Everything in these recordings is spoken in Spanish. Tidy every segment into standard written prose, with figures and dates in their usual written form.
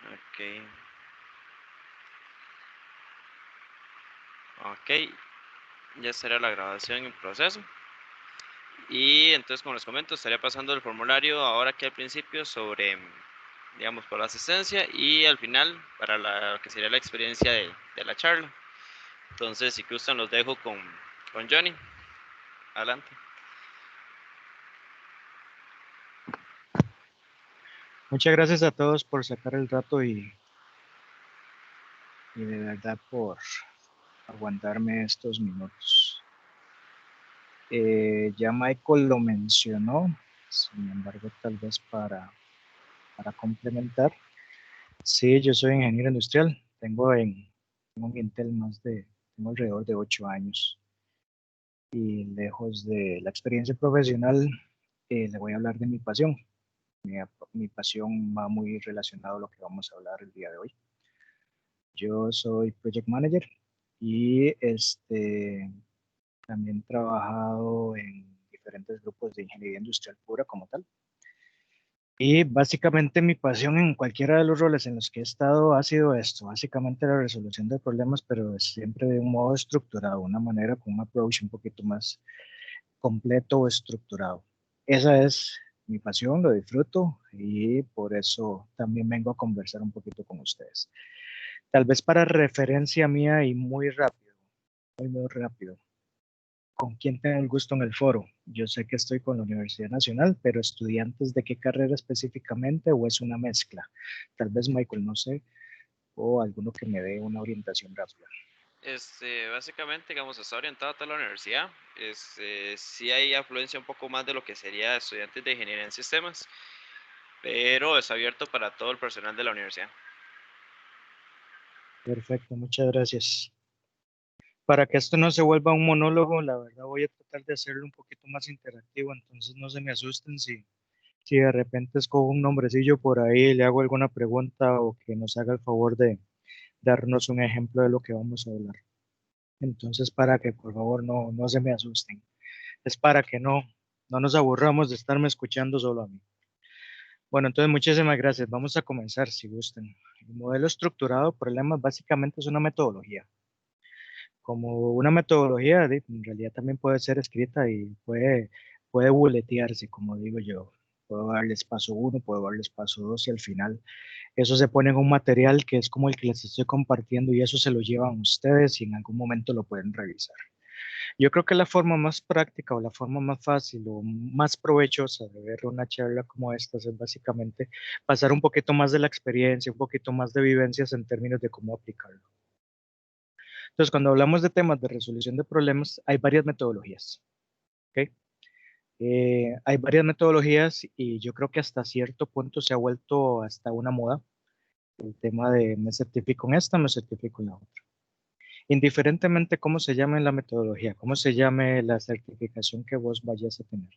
Ok, ok, ya será la grabación en proceso. Y entonces, como les comento, estaría pasando el formulario ahora aquí al principio sobre, digamos, por la asistencia y al final para la que sería la experiencia de la charla. Entonces, si gustan, los dejo con Johnny. Adelante. Muchas gracias a todos por sacar el rato y de verdad por aguantarme estos minutos. Ya Michael lo mencionó, sin embargo, tal vez para complementar. Sí, yo soy ingeniero industrial. Tengo en Intel tengo alrededor de 8 años. Y lejos de la experiencia profesional, le voy a hablar de mi pasión. Mi pasión va muy relacionado a lo que vamos a hablar el día de hoy. Yo soy project manager y también he trabajado en diferentes grupos de ingeniería industrial pura como tal. Y básicamente mi pasión en cualquiera de los roles en los que he estado ha sido esto, básicamente la resolución de problemas, pero siempre de un modo estructurado, una manera con un approach un poquito más completo o estructurado. Esa es mi pasión, lo disfruto y por eso también vengo a conversar un poquito con ustedes. Tal vez para referencia mía y muy rápido. ¿Con quién tengo el gusto en el foro? Yo sé que estoy con la Universidad Nacional, pero estudiantes de qué carrera específicamente o es una mezcla. Tal vez Michael, no sé, o alguno que me dé una orientación rápida. Básicamente, digamos, está orientado a toda la universidad. Sí hay afluencia un poco más de lo que sería estudiantes de ingeniería en sistemas, pero es abierto para todo el personal de la universidad. Perfecto, muchas gracias. Para que esto no se vuelva un monólogo, la verdad voy a tratar de hacerlo un poquito más interactivo, entonces no se me asusten si de repente escojo un nombrecillo por ahí, le hago alguna pregunta o que nos haga el favor de darnos un ejemplo de lo que vamos a hablar. Entonces, para que por favor no se me asusten. Es para que no nos aburramos de estarme escuchando solo a mí. Bueno, entonces muchísimas gracias. Vamos a comenzar si gustan. El modelo estructurado de problemas básicamente es una metodología. Como una metodología, en realidad también puede ser escrita y puede buletearse, como digo yo. Puedo darles paso uno, puedo darles paso dos y al final eso se pone en un material que es como el que les estoy compartiendo y eso se lo llevan ustedes y en algún momento lo pueden revisar. Yo creo que la forma más práctica o la forma más fácil o más provechosa de ver una charla como esta es básicamente pasar un poquito más de la experiencia, un poquito más de vivencias en términos de cómo aplicarlo. Entonces, cuando hablamos de temas de resolución de problemas, hay varias metodologías. ¿Ok? Hay varias metodologías y yo creo que hasta cierto punto se ha vuelto hasta una moda el tema de me certifico en esta, me certifico en la otra. Indiferentemente cómo se llame la metodología, cómo se llame la certificación que vos vayas a tener.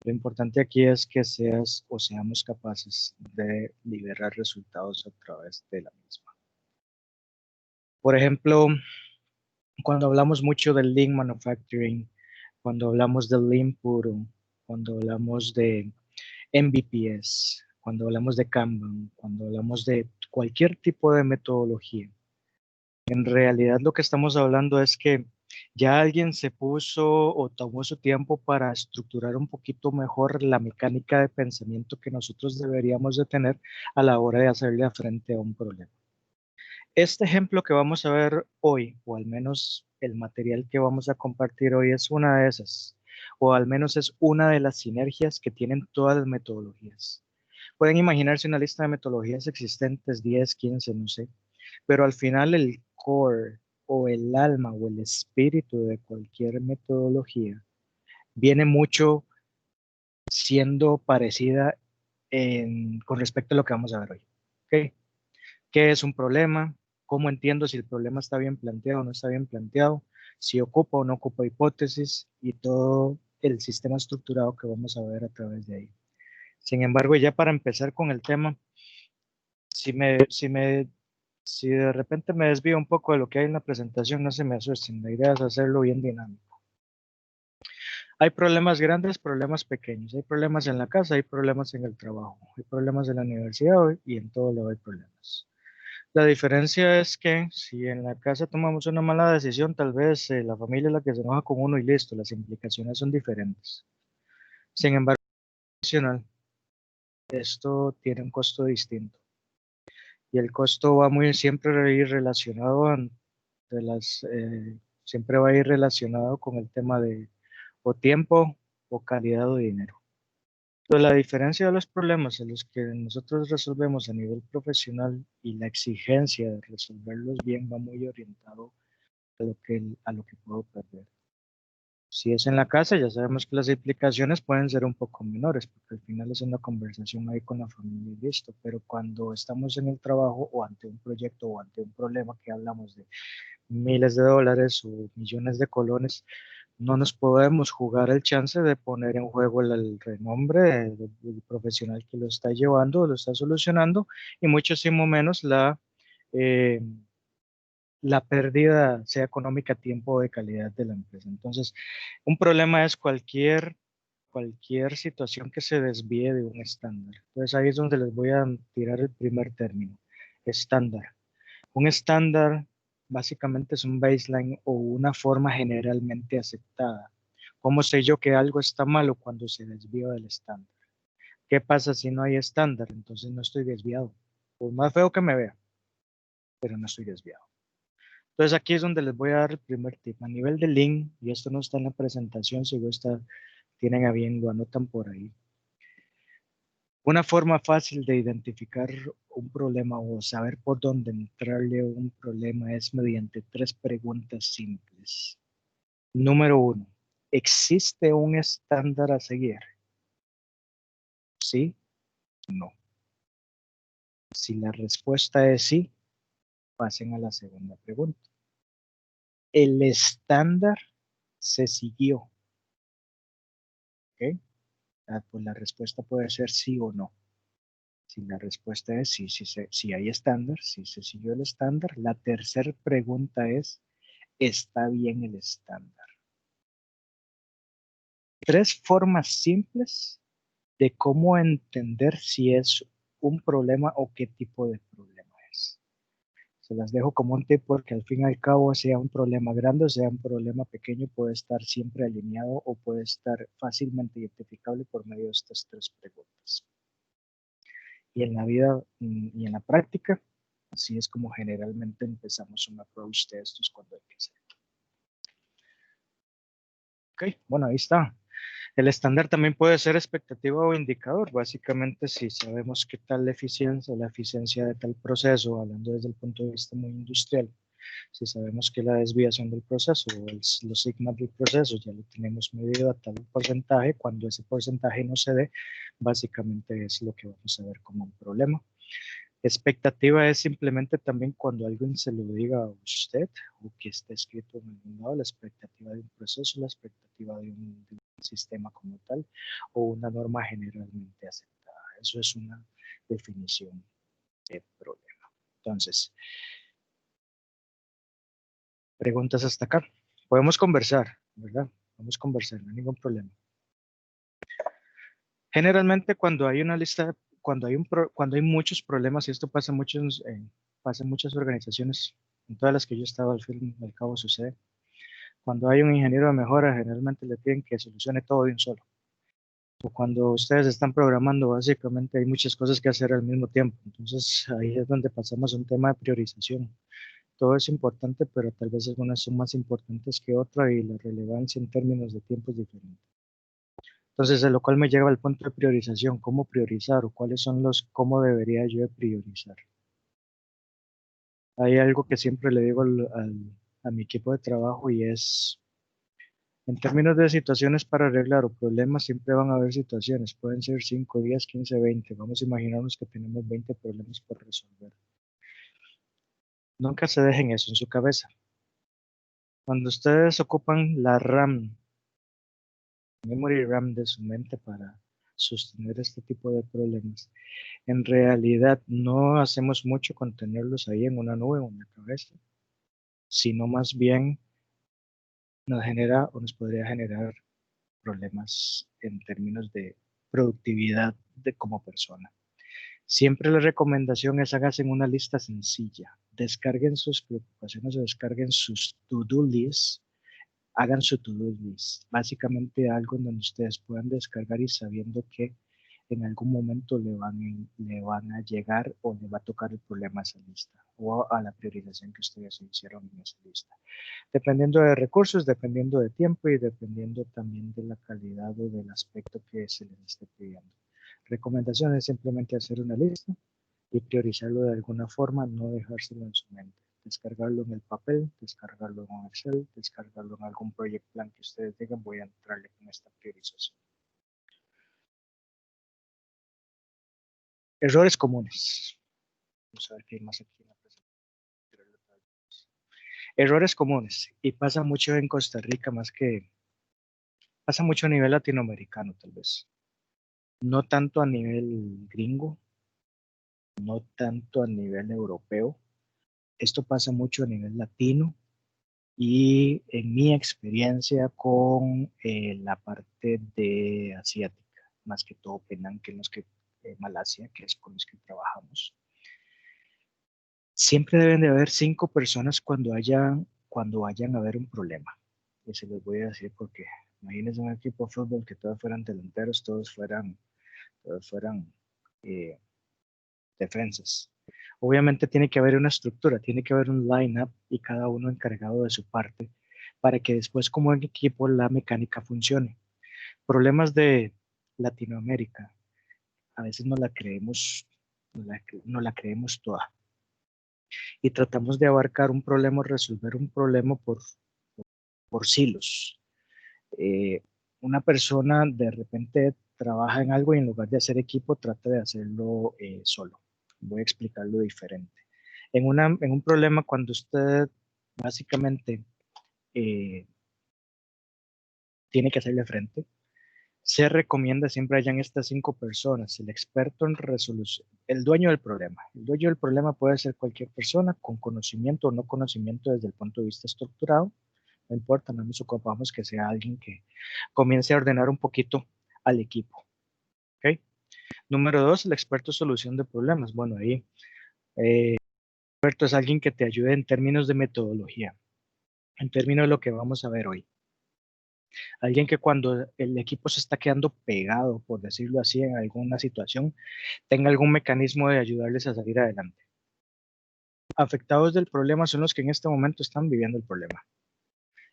Lo importante aquí es que seas o seamos capaces de liberar resultados a través de la misma. Por ejemplo, cuando hablamos mucho del Lean Manufacturing, cuando hablamos del Lean puro, cuando hablamos de MVPs, cuando hablamos de Kanban, cuando hablamos de cualquier tipo de metodología, en realidad lo que estamos hablando es que ya alguien se puso o tomó su tiempo para estructurar un poquito mejor la mecánica de pensamiento que nosotros deberíamos de tener a la hora de hacerle frente a un problema. Este ejemplo que vamos a ver hoy, o al menos el material que vamos a compartir hoy es una de esas, o al menos es una de las sinergias que tienen todas las metodologías. Pueden imaginarse una lista de metodologías existentes, 10, 15, no sé, pero al final el core o el alma o el espíritu de cualquier metodología viene mucho siendo parecida con respecto a lo que vamos a ver hoy. ¿Okay? ¿Qué es un problema? ¿Cómo entiendo si el problema está bien planteado o no está bien planteado? Si ocupa o no ocupa hipótesis y todo el sistema estructurado que vamos a ver a través de ahí. Sin embargo, ya para empezar con el tema, si me, si me Si de repente me desvío un poco de lo que hay en la presentación, no se me asusten. La idea es hacerlo bien dinámico. Hay problemas grandes, problemas pequeños, hay problemas en la casa, hay problemas en el trabajo, hay problemas en la universidad y en todo lado hay problemas. La diferencia es que si en la casa tomamos una mala decisión, tal vez la familia es la que se enoja con uno y listo, las implicaciones son diferentes. Sin embargo, adicional, esto tiene un costo distinto y el costo va muy siempre a ir relacionado siempre va a ir relacionado con el tema de o tiempo o calidad o dinero. Pero la diferencia de los problemas en los que nosotros resolvemos a nivel profesional y la exigencia de resolverlos bien va muy orientado a lo que puedo perder. Si es en la casa, ya sabemos que las implicaciones pueden ser un poco menores, porque al final es una conversación ahí con la familia y listo. Pero cuando estamos en el trabajo o ante un proyecto o ante un problema que hablamos de miles de dólares o millones de colones, no nos podemos jugar el chance de poner en juego el renombre del profesional que lo está llevando, lo está solucionando, y muchísimo menos eh, la pérdida, sea económica, tiempo o de calidad de la empresa. Entonces, un problema es cualquier situación que se desvíe de un estándar. Entonces, ahí es donde les voy a tirar el primer término, estándar. Un estándar básicamente es un baseline o una forma generalmente aceptada. ¿Cómo sé yo que algo está malo cuando se desvía del estándar? ¿Qué pasa si no hay estándar? Entonces no estoy desviado. Por más feo que me vea, pero no estoy desviado. Entonces aquí es donde les voy a dar el primer tip. A nivel de link, y esto no está en la presentación, si tienen a bien, lo anotan por ahí. Una forma fácil de identificar un problema o saber por dónde entrarle a un problema es mediante 3 preguntas simples. Número 1, ¿existe un estándar a seguir? ¿Sí? No. Si la respuesta es sí, pasen a la segunda pregunta. ¿El estándar se siguió? ¿Ok? Pues la respuesta puede ser sí o no. Si la respuesta es sí, si hay estándar, si se siguió el estándar, la tercera pregunta es, ¿está bien el estándar? 3 formas simples de cómo entender si es un problema o qué tipo de problema es. Se las dejo como un tip porque al fin y al cabo, sea un problema grande o sea un problema pequeño, puede estar siempre alineado o puede estar fácilmente identificable por medio de estas 3 preguntas. Y en la vida y en la práctica, así es como generalmente empezamos un approach de estos cuando hay que hacer. Ok, bueno, ahí está. El estándar también puede ser expectativa o indicador. Básicamente, si sabemos qué tal la eficiencia de tal proceso, hablando desde el punto de vista muy industrial, si sabemos que la desviación del proceso o los sigmas del proceso ya lo tenemos medido a tal porcentaje, cuando ese porcentaje no se dé, básicamente es lo que vamos a ver como un problema. Expectativa es simplemente también cuando alguien se lo diga a usted o que esté escrito en algún lado, la expectativa de un proceso, la expectativa de un sistema como tal o una norma generalmente aceptada. Eso es una definición de problema. Entonces, preguntas hasta acá. Podemos conversar, ¿verdad? Podemos conversar, no hay ningún problema. Generalmente cuando hay una lista, cuando hay muchos problemas, y esto pasa en muchas organizaciones, en todas las que yo he estado al fin y al cabo sucede, cuando hay un ingeniero de mejora, generalmente le piden que solucione todo de un solo. O cuando ustedes están programando, básicamente hay muchas cosas que hacer al mismo tiempo. Entonces ahí es donde pasamos a un tema de priorización. Todo es importante, pero tal vez algunas son más importantes que otras y la relevancia en términos de tiempo es diferente. Entonces, de lo cual me lleva al punto de priorización, cómo priorizar o cómo debería yo de priorizar. Hay algo que siempre le digo a mi equipo de trabajo y es, en términos de situaciones para arreglar o problemas, siempre van a haber situaciones, pueden ser 5, 10, 15, 20. Vamos a imaginarnos que tenemos 20 problemas por resolver. Nunca se dejen eso en su cabeza. Cuando ustedes ocupan la RAM, memory RAM de su mente para sostener este tipo de problemas, en realidad no hacemos mucho con tenerlos ahí en una nube o en la cabeza, sino más bien nos genera o nos podría generar problemas en términos de productividad como persona. Siempre la recomendación es háganse una lista sencilla, descarguen sus preocupaciones o descarguen sus to-do lists, hagan su to-do list, básicamente algo en donde ustedes puedan descargar y sabiendo que en algún momento le van a llegar o le va a tocar el problema a esa lista o a la priorización que ustedes hicieron en esa lista. Dependiendo de recursos, dependiendo de tiempo y dependiendo también de la calidad o del aspecto que se les esté pidiendo. Recomendación es simplemente hacer una lista y priorizarlo de alguna forma, no dejárselo en su mente. Descargarlo en el papel, descargarlo en Excel, descargarlo en algún project plan que ustedes digan, voy a entrarle con esta priorización. Errores comunes. Vamos a ver qué hay más aquí en la presentación. Errores comunes. Y pasa mucho en Costa Rica, pasa mucho a nivel latinoamericano tal vez. No tanto a nivel gringo, no tanto a nivel europeo. Esto pasa mucho a nivel latino y en mi experiencia con la parte de asiática, más que todo Penang, que es Malasia, que es con los que trabajamos. Siempre deben de haber 5 personas cuando vayan a haber un problema. Y se los voy a decir porque imagínense un equipo de fútbol que todos fueran delanteros, todos fueran eh, defensas. Obviamente tiene que haber una estructura, tiene que haber un line-up y cada uno encargado de su parte para que después como en equipo la mecánica funcione. Problemas de Latinoamérica, a veces no la creemos toda y tratamos de abarcar un problema, resolver un problema por silos. Una persona de repente trabaja en algo y en lugar de hacer equipo trata de hacerlo solo. Voy a explicarlo diferente. En un problema, cuando usted básicamente tiene que hacerle frente, se recomienda siempre hayan estas 5 personas, el experto en resolución, el dueño del problema. El dueño del problema puede ser cualquier persona con conocimiento o no conocimiento desde el punto de vista estructurado. No importa, no nos ocupamos que sea alguien que comience a ordenar un poquito al equipo. ¿Okay? Número 2, el experto en solución de problemas. Bueno, ahí el experto es alguien que te ayude en términos de metodología, en términos de lo que vamos a ver hoy. Alguien que cuando el equipo se está quedando pegado, por decirlo así, en alguna situación, tenga algún mecanismo de ayudarles a salir adelante. Afectados del problema son los que en este momento están viviendo el problema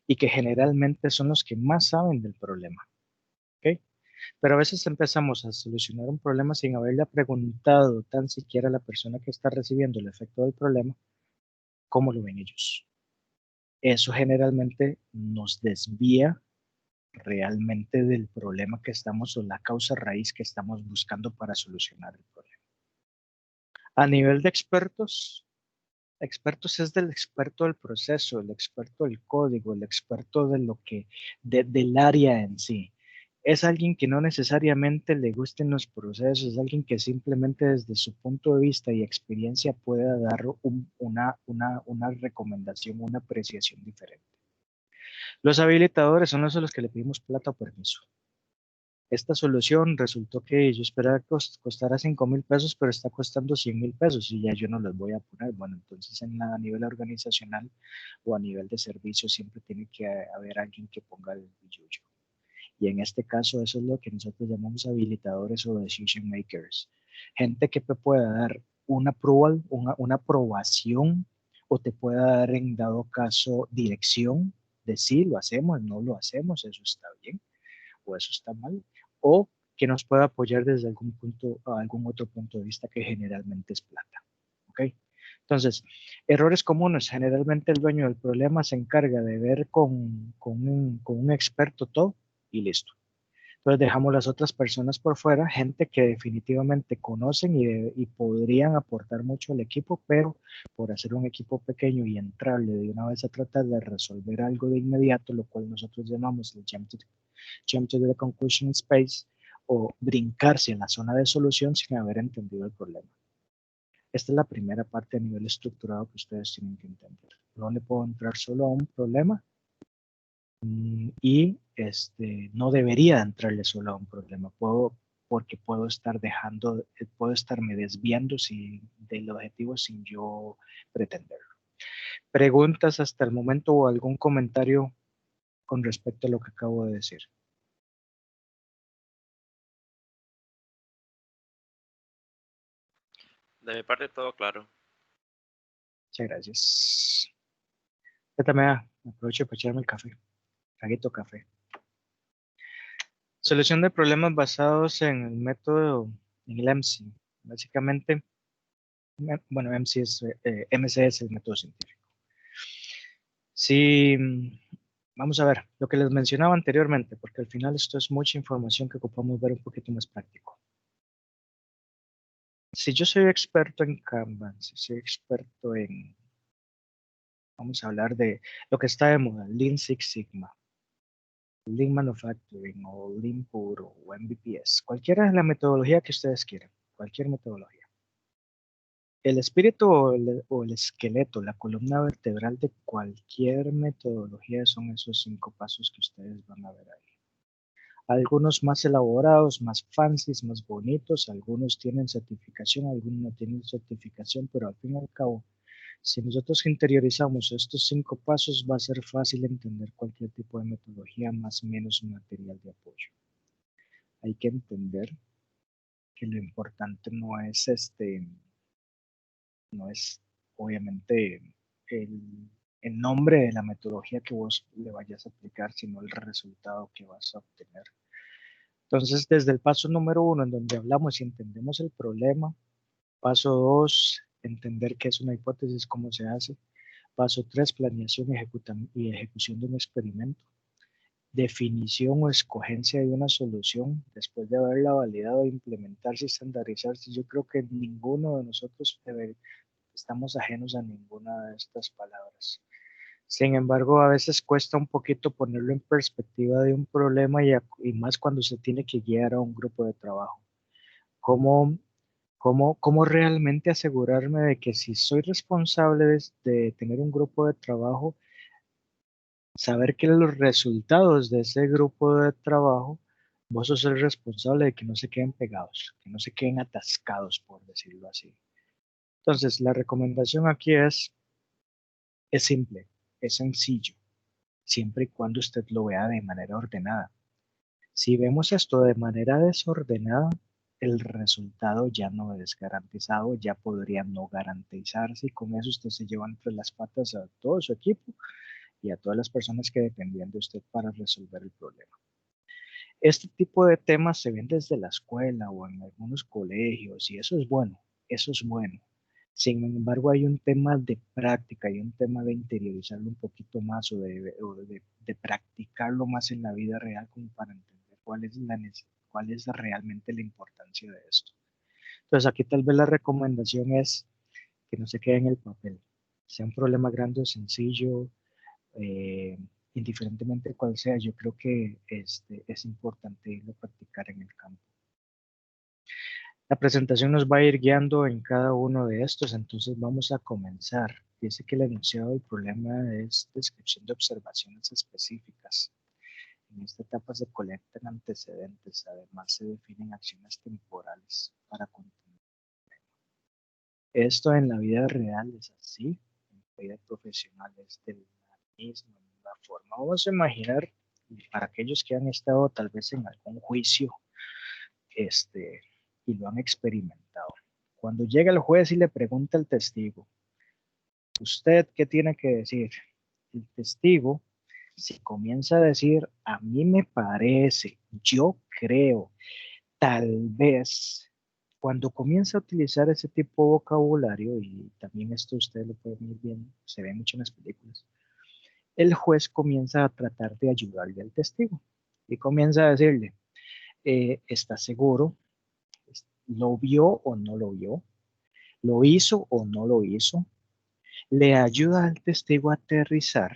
y que generalmente son los que más saben del problema. ¿Okay? Pero a veces empezamos a solucionar un problema sin haberle preguntado tan siquiera a la persona que está recibiendo el efecto del problema cómo lo ven ellos. Eso generalmente nos desvía realmente del problema que estamos o la causa raíz que estamos buscando para solucionar el problema. A nivel de expertos es del experto del proceso, el experto del código, el experto de del área en sí. Es alguien que no necesariamente le gusten los procesos, es alguien que simplemente desde su punto de vista y experiencia pueda dar una recomendación, una apreciación diferente. Los habilitadores son los a los que le pedimos plata o permiso. Esta solución resultó que yo esperaba que costara 5,000 pesos, pero está costando 100,000 pesos y ya yo no los voy a poner. Bueno, entonces a nivel organizacional o a nivel de servicio siempre tiene que haber alguien que ponga el billuyo. Y en este caso eso es lo que nosotros llamamos habilitadores o decision makers. Gente que te pueda dar una aprobación o te pueda dar en dado caso dirección de sí, lo hacemos, no lo hacemos, eso está bien o eso está mal, o que nos pueda apoyar desde algún otro punto de vista que generalmente es plata. ¿Ok? Entonces, errores comunes. Generalmente el dueño del problema se encarga de ver con un experto todo y listo. Entonces dejamos las otras personas por fuera, gente que definitivamente conocen y podrían aportar mucho al equipo, pero por hacer un equipo pequeño y entrarle de una vez a tratar de resolver algo de inmediato, lo cual nosotros llamamos el jump to the conclusion space o brincarse en la zona de solución sin haber entendido el problema. Esta es la primera parte a nivel estructurado que ustedes tienen que entender. No le puedo entrar solo a un problema y no debería entrarle solo a un problema, porque puedo estarme desviando del objetivo sin yo pretenderlo. ¿Preguntas hasta el momento o algún comentario con respecto a lo que acabo de decir? De mi parte todo claro. Muchas gracias. Yo también aprovecho para echarme el café, traguito café. Solución de problemas basados en el método, en el MC. Básicamente, bueno, MC es el método científico. Sí, vamos a ver, lo que les mencionaba anteriormente, porque al final esto es mucha información que ocupamos ver un poquito más práctico. Si yo soy experto en Kanban, si soy experto en, vamos a hablar de lo que está de moda, Lean Six Sigma, Lean Manufacturing o Lean Puro o MVPS, cualquiera de la metodología que ustedes quieran, cualquier metodología. El espíritu o el esqueleto, la columna vertebral de cualquier metodología son esos 5 pasos que ustedes van a ver ahí. Algunos más elaborados, más fancies, más bonitos, algunos tienen certificación, algunos no tienen certificación, pero al fin y al cabo, si nosotros interiorizamos estos 5 pasos, va a ser fácil entender cualquier tipo de metodología, más o menos material de apoyo. Hay que entender que lo importante no es obviamente el nombre de la metodología que vos le vayas a aplicar, sino el resultado que vas a obtener. Entonces, desde el paso número 1, en donde hablamos y entendemos el problema, paso 2, entender qué es una hipótesis, cómo se hace, paso 3, planeación y ejecución de un experimento, definición o escogencia de una solución, después de haberla validado, implementarse y estandarizarse. Yo creo que ninguno de nosotros estamos ajenos a ninguna de estas palabras. Sin embargo, a veces cuesta un poquito ponerlo en perspectiva de un problema y más cuando se tiene que guiar a un grupo de trabajo. ¿Cómo, cómo realmente asegurarme de que si soy responsable de tener un grupo de trabajo, saber que los resultados de ese grupo de trabajo, vos sos el responsable de que no se queden pegados, que no se queden atascados, por decirlo así? Entonces, la recomendación aquí es simple, es sencillo, siempre y cuando usted lo vea de manera ordenada. Si vemos esto de manera desordenada, el resultado ya no es garantizado, ya podría no garantizarse y con eso usted se lleva entre las patas a todo su equipo y a todas las personas que dependían de usted para resolver el problema. Este tipo de temas se ven desde la escuela o en algunos colegios y eso es bueno, eso es bueno. Sin embargo, hay un tema de práctica, hay un tema de interiorizarlo un poquito más o de practicarlo más en la vida real como para entender cuál es realmente la importancia de esto. Entonces, aquí tal vez la recomendación es que no se quede en el papel, sea un problema grande o sencillo, eh, indiferentemente cuál sea, yo creo que es importante irlo a practicar en el campo. La presentación nos va a ir guiando en cada uno de estos, entonces vamos a comenzar. Dice que el enunciado del problema es descripción de observaciones específicas. En esta etapa se colectan antecedentes, además se definen acciones temporales para continuar. Esto en la vida real es así, en la vida profesional es de la misma forma. Vamos a imaginar, para aquellos que han estado tal vez en algún juicio, y lo han experimentado. Cuando llega el juez y le pregunta al testigo, ¿usted qué tiene que decir? El testigo, si comienza a decir, a mí me parece, yo creo, tal vez, cuando comienza a utilizar ese tipo de vocabulario, y también esto ustedes lo pueden ir viendo, se ve mucho en las películas, el juez comienza a tratar de ayudarle al testigo y comienza a decirle, ¿está seguro? ¿Lo vio o no lo vio? ¿Lo hizo o no lo hizo? Le ayuda al testigo a aterrizar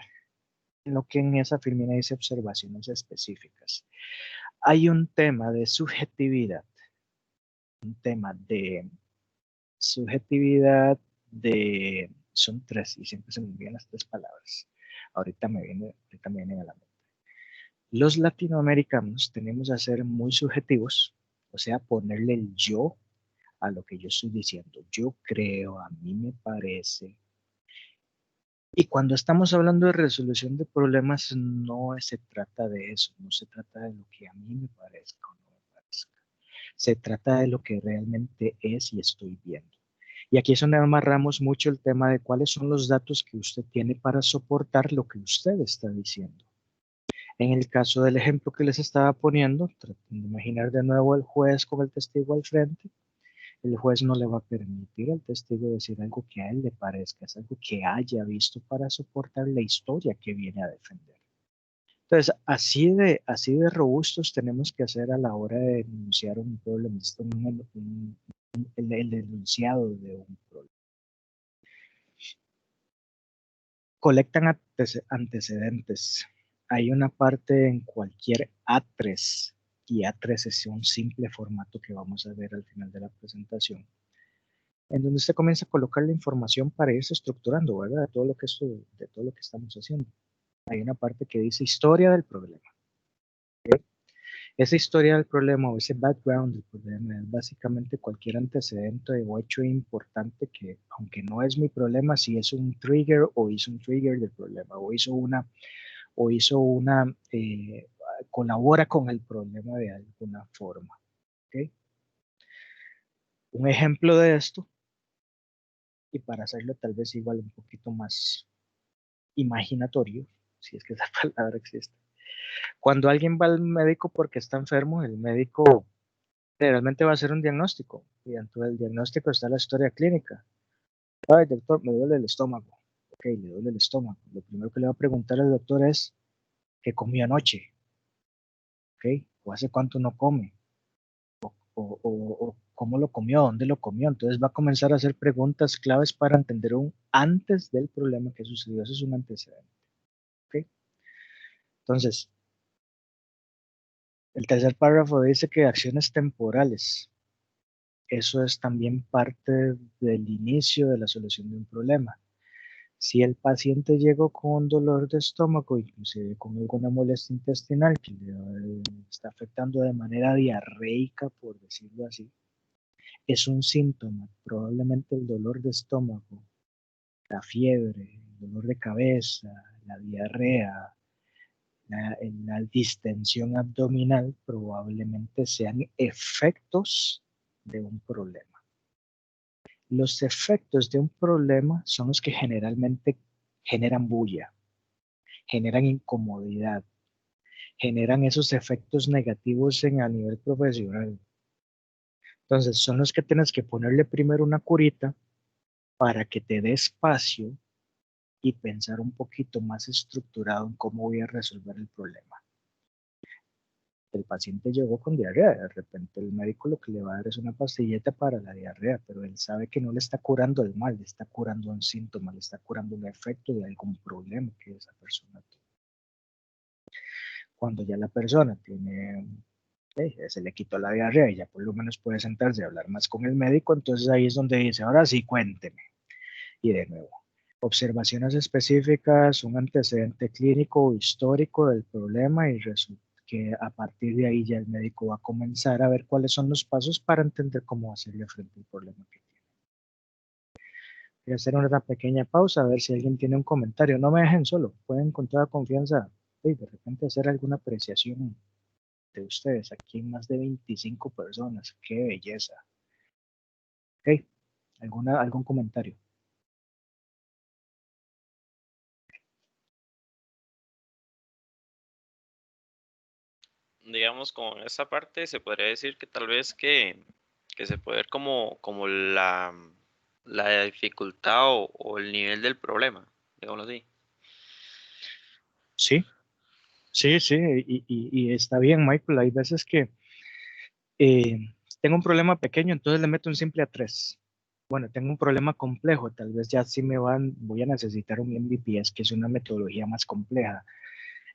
en lo que en esa filmina dice observaciones específicas. Hay un tema de subjetividad, un tema de subjetividad son 3 y siempre se me olvidan las 3 palabras. Ahorita me vienen a la mente. Los latinoamericanos tenemos a ser muy subjetivos, o sea, ponerle el yo a lo que yo estoy diciendo. Yo creo, a mí me parece. Y cuando estamos hablando de resolución de problemas, no se trata de eso, no se trata de lo que a mí me parezca o no me parezca. Se trata de lo que realmente es y estoy viendo. Y aquí es donde amarramos mucho el tema de cuáles son los datos que usted tiene para soportar lo que usted está diciendo. En el caso del ejemplo que les estaba poniendo, traten de imaginar de nuevo el juez con el testigo al frente. El juez no le va a permitir al testigo decir algo que a él le parezca, es algo que haya visto para soportar la historia que viene a defender. Entonces, así de robustos tenemos que hacer a la hora de denunciar un problema, el enunciado de un problema. Colectan antecedentes. Hay una parte en cualquier A3, y A3 es un simple formato que vamos a ver al final de la presentación, en donde usted comienza a colocar la información para irse estructurando, ¿verdad? De todo lo que estamos haciendo. Hay una parte que dice historia del problema. ¿Okay? Esa historia del problema o ese background del problema es básicamente cualquier antecedente o hecho importante que, aunque no es mi problema, si es un trigger o hizo un trigger del problema o hizo una colabora con el problema de alguna forma. ¿Okay? Un ejemplo de esto, y para hacerlo tal vez igual un poquito más imaginatorio, si es que esa palabra existe. Cuando alguien va al médico porque está enfermo, el médico generalmente va a hacer un diagnóstico y dentro del diagnóstico está la historia clínica. Ay, doctor, me duele el estómago. Ok, le duele el estómago. Lo primero que le va a preguntar al doctor es ¿qué comió anoche? Ok, o hace cuánto no come, o cómo lo comió, dónde lo comió. Entonces va a comenzar a hacer preguntas claves para entender un antes del problema que sucedió. Eso es un antecedente. Ok, entonces, el tercer párrafo dice que acciones temporales. Eso es también parte del inicio de la solución de un problema. Si el paciente llegó con un dolor de estómago, inclusive con alguna molestia intestinal que le está afectando de manera diarreica, por decirlo así, es un síntoma. Probablemente el dolor de estómago, la fiebre, el dolor de cabeza, la diarrea, la distensión abdominal probablemente sean efectos de un problema. Los efectos de un problema son los que generalmente generan bulla, generan incomodidad, generan esos efectos negativos a nivel profesional. Entonces, son los que tienes que ponerle primero una curita para que te dé espacio y pensar un poquito más estructurado en cómo voy a resolver el problema. El paciente llegó con diarrea, de repente el médico lo que le va a dar es una pastilleta para la diarrea, pero él sabe que no le está curando el mal, le está curando un síntoma, le está curando un efecto de algún problema que esa persona tiene. Cuando ya la persona tiene, se le quitó la diarrea y ya por lo menos puede sentarse y hablar más con el médico, entonces ahí es donde dice, ahora sí, cuénteme. Y de nuevo, observaciones específicas, un antecedente clínico o histórico del problema y resulta que a partir de ahí ya el médico va a comenzar a ver cuáles son los pasos para entender cómo hacerle frente al problema que tiene. Voy a hacer una pequeña pausa a ver si alguien tiene un comentario. No me dejen solo, pueden con toda confianza de repente hacer alguna apreciación de ustedes. Aquí hay más de 25 personas, qué belleza. Ok, ¿algún comentario? Digamos, con esa parte se podría decir que tal vez que se puede ver como la dificultad o el nivel del problema, digámoslo así. Sí, sí, sí, y está bien, Michael. Hay veces que eh, tengo un problema pequeño, entonces le meto un simple a 3. Bueno, tengo un problema complejo, tal vez ya sí voy a necesitar un MVPS, que es una metodología más compleja.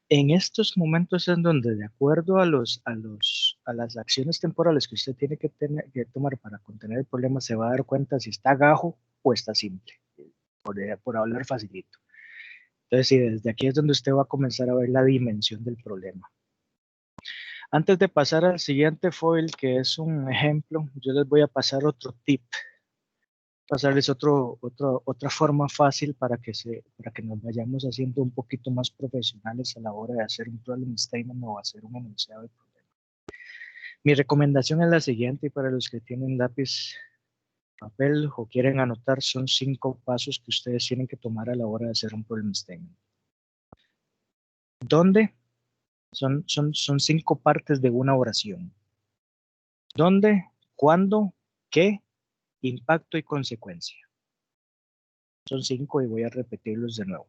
En estos momentos en donde, de acuerdo a las acciones temporales que usted tiene que tomar para contener el problema, se va a dar cuenta si está gajo o está simple, por hablar facilito. Entonces, sí, desde aquí es donde usted va a comenzar a ver la dimensión del problema. Antes de pasar al siguiente foil, que es un ejemplo, yo les voy a pasar otro tip, pasarles otra forma fácil para que nos vayamos haciendo un poquito más profesionales a la hora de hacer un problem statement o hacer un enunciado de problema. Mi recomendación es la siguiente, y para los que tienen lápiz, papel o quieren anotar, son 5 pasos que ustedes tienen que tomar a la hora de hacer un problem statement. ¿Dónde? Son 5 partes de una oración. ¿Dónde? ¿Cuándo? ¿Qué? Impacto y consecuencia. Son 5 y voy a repetirlos de nuevo.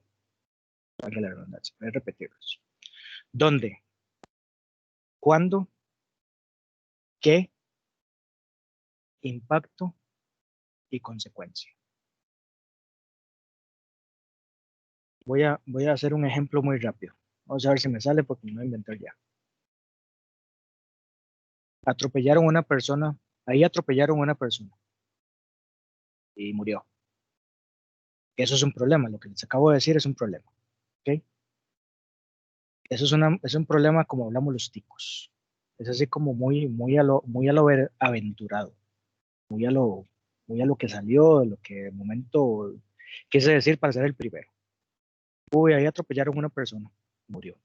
Para la redundancia, voy a repetirlos. ¿Dónde? ¿Cuándo? ¿Qué? Impacto y consecuencia. Voy a hacer un ejemplo muy rápido. Vamos a ver si me sale porque me voy a inventar ya. Atropellaron a una persona. Ahí atropellaron a una persona. Y murió. Eso es un problema. Lo que les acabo de decir es un problema. ¿Ok? Eso es un problema como hablamos los ticos. Es así como muy a lo aventurado. Muy a lo, muy a lo que salió, de lo que de momento quise decir para ser el primero. Uy, ahí atropellaron a una persona. Murió.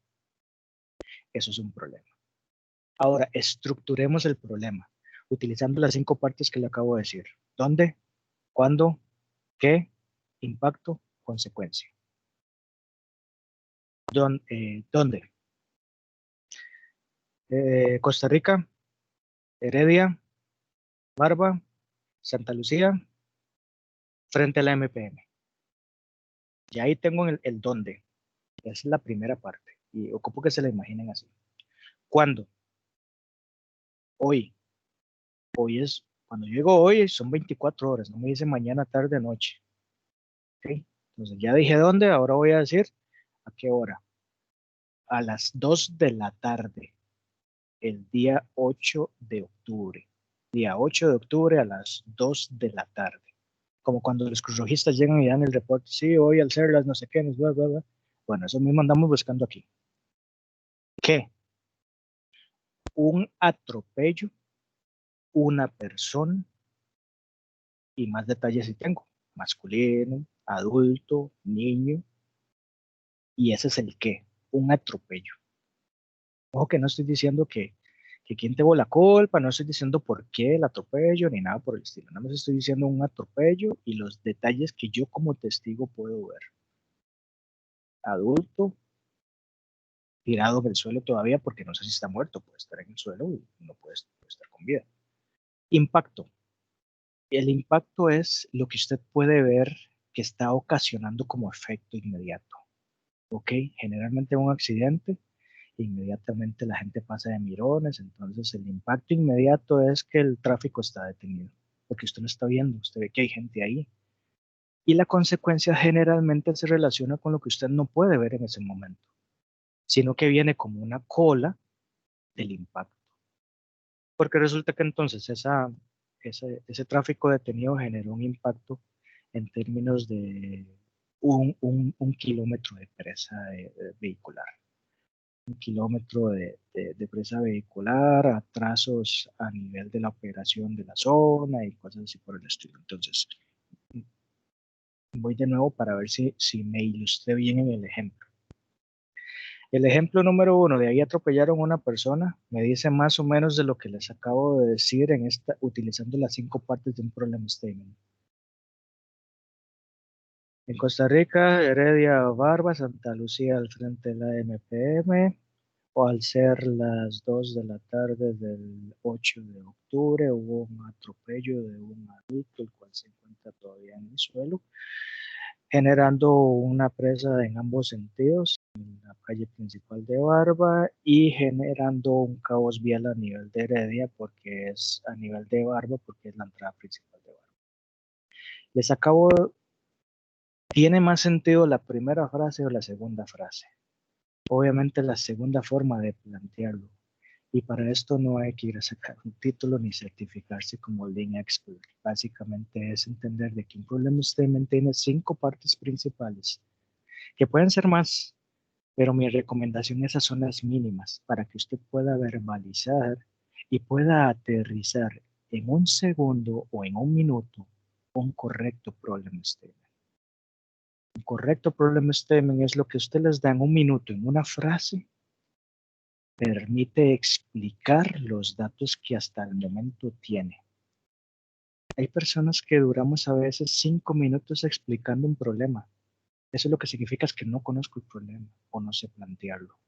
Eso es un problema. Ahora, estructuremos el problema utilizando las 5 partes que le acabo de decir. ¿Dónde? ¿Cuándo? ¿Qué? Impacto, consecuencia. ¿Dónde? Costa Rica, Heredia, Barba, Santa Lucía, frente a la MPM. Ya ahí tengo el dónde. Esa es la primera parte. Y ocupo que se la imaginen así. ¿Cuándo? Hoy. Cuando llego hoy, son 24 horas. No me dice mañana, tarde, noche. ¿Okay? Entonces ya dije dónde, ahora voy a decir a qué hora. A las 2 de la tarde, el día 8 de octubre. Día 8 de octubre a las 2 de la tarde. Como cuando los cruzrojistas llegan y dan el reporte, sí, hoy al ser las no sé qué, bla, bla, bla. Bueno, eso mismo andamos buscando aquí. ¿Qué? Un atropello, una persona, y más detalles si tengo. Masculino, adulto, niño, y ese es el qué, un atropello. Ojo que no estoy diciendo que quién tuvo la culpa, no estoy diciendo por qué el atropello ni nada por el estilo. Nada más estoy diciendo un atropello y los detalles que yo como testigo puedo ver. Adulto, tirado en el suelo todavía porque no sé si está muerto, puede estar en el suelo y no puede estar con vida. Impacto. El impacto es lo que usted puede ver que está ocasionando como efecto inmediato. ¿Ok? Generalmente un accidente, inmediatamente la gente pasa de mirones, entonces el impacto inmediato es que el tráfico está detenido, porque usted lo está viendo, usted ve que hay gente ahí. Y la consecuencia generalmente se relaciona con lo que usted no puede ver en ese momento, sino que viene como una cola del impacto. Porque resulta que entonces ese tráfico detenido generó un impacto en términos de un kilómetro de presa vehicular. Un kilómetro de presa vehicular, atrasos a nivel de la operación de la zona y cosas así por el estilo. Entonces, voy de nuevo para ver si me ilustré bien en el ejemplo. El ejemplo número 1, de ahí atropellaron a una persona, me dice más o menos de lo que les acabo de decir utilizando las 5 partes de un problem statement. En Costa Rica, Heredia, Barba, Santa Lucía al frente de la MPM, o al ser las 2 de la tarde del 8 de octubre, hubo un atropello de un adulto, el cual se encuentra todavía en el suelo, generando una presa en ambos sentidos, en la calle principal de Barba, y generando un caos vial a nivel de Heredia, porque es a nivel de Barba, porque es la entrada principal de Barba. Les acabo, ¿tiene más sentido la primera frase o la segunda frase? Obviamente la segunda forma de plantearlo. Y para esto no hay que ir a sacar un título ni certificarse como Lean Expert. Básicamente es entender de que un problem statement tiene 5 partes principales, que pueden ser más, Pero mi recomendación, esas son las mínimas para que usted pueda verbalizar y pueda aterrizar en un segundo o en un minuto un correcto problem statement. Un correcto problem statement es lo que usted les da en un minuto, en una frase, permite explicar los datos que hasta el momento tiene. Hay personas que duramos a veces 5 minutos explicando un problema. Eso lo que significa es que no conozco el problema o no sé plantearlo.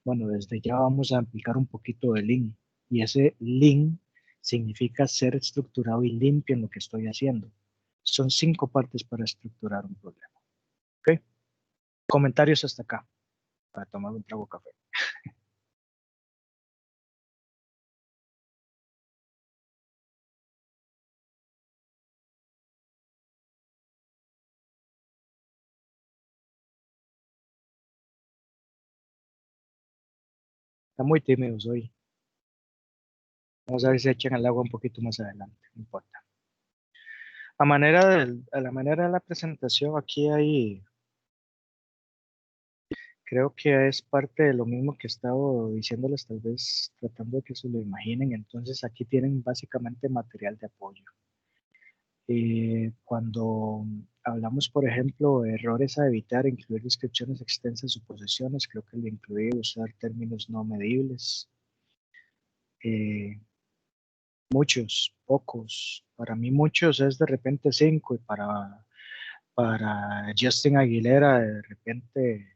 Bueno, desde ya vamos a aplicar un poquito de Lean. Y ese Lean significa ser estructurado y limpio en lo que estoy haciendo. Son 5 partes para estructurar un problema. ¿Ok? Comentarios hasta acá, para tomar un trago de café. Está muy tímidos hoy. Vamos a ver si echan el agua un poquito más adelante, no importa. A la manera de la presentación, aquí hay, creo que es parte de lo mismo que he estado diciéndoles, tal vez tratando de que se lo imaginen. Entonces aquí tienen básicamente material de apoyo. Cuando hablamos, por ejemplo, de errores a evitar, incluir descripciones extensas, suposiciones, creo que le incluí usar términos no medibles. Eh, Muchos, pocos. Para mí muchos es de repente 5 y para Justin Aguilera de repente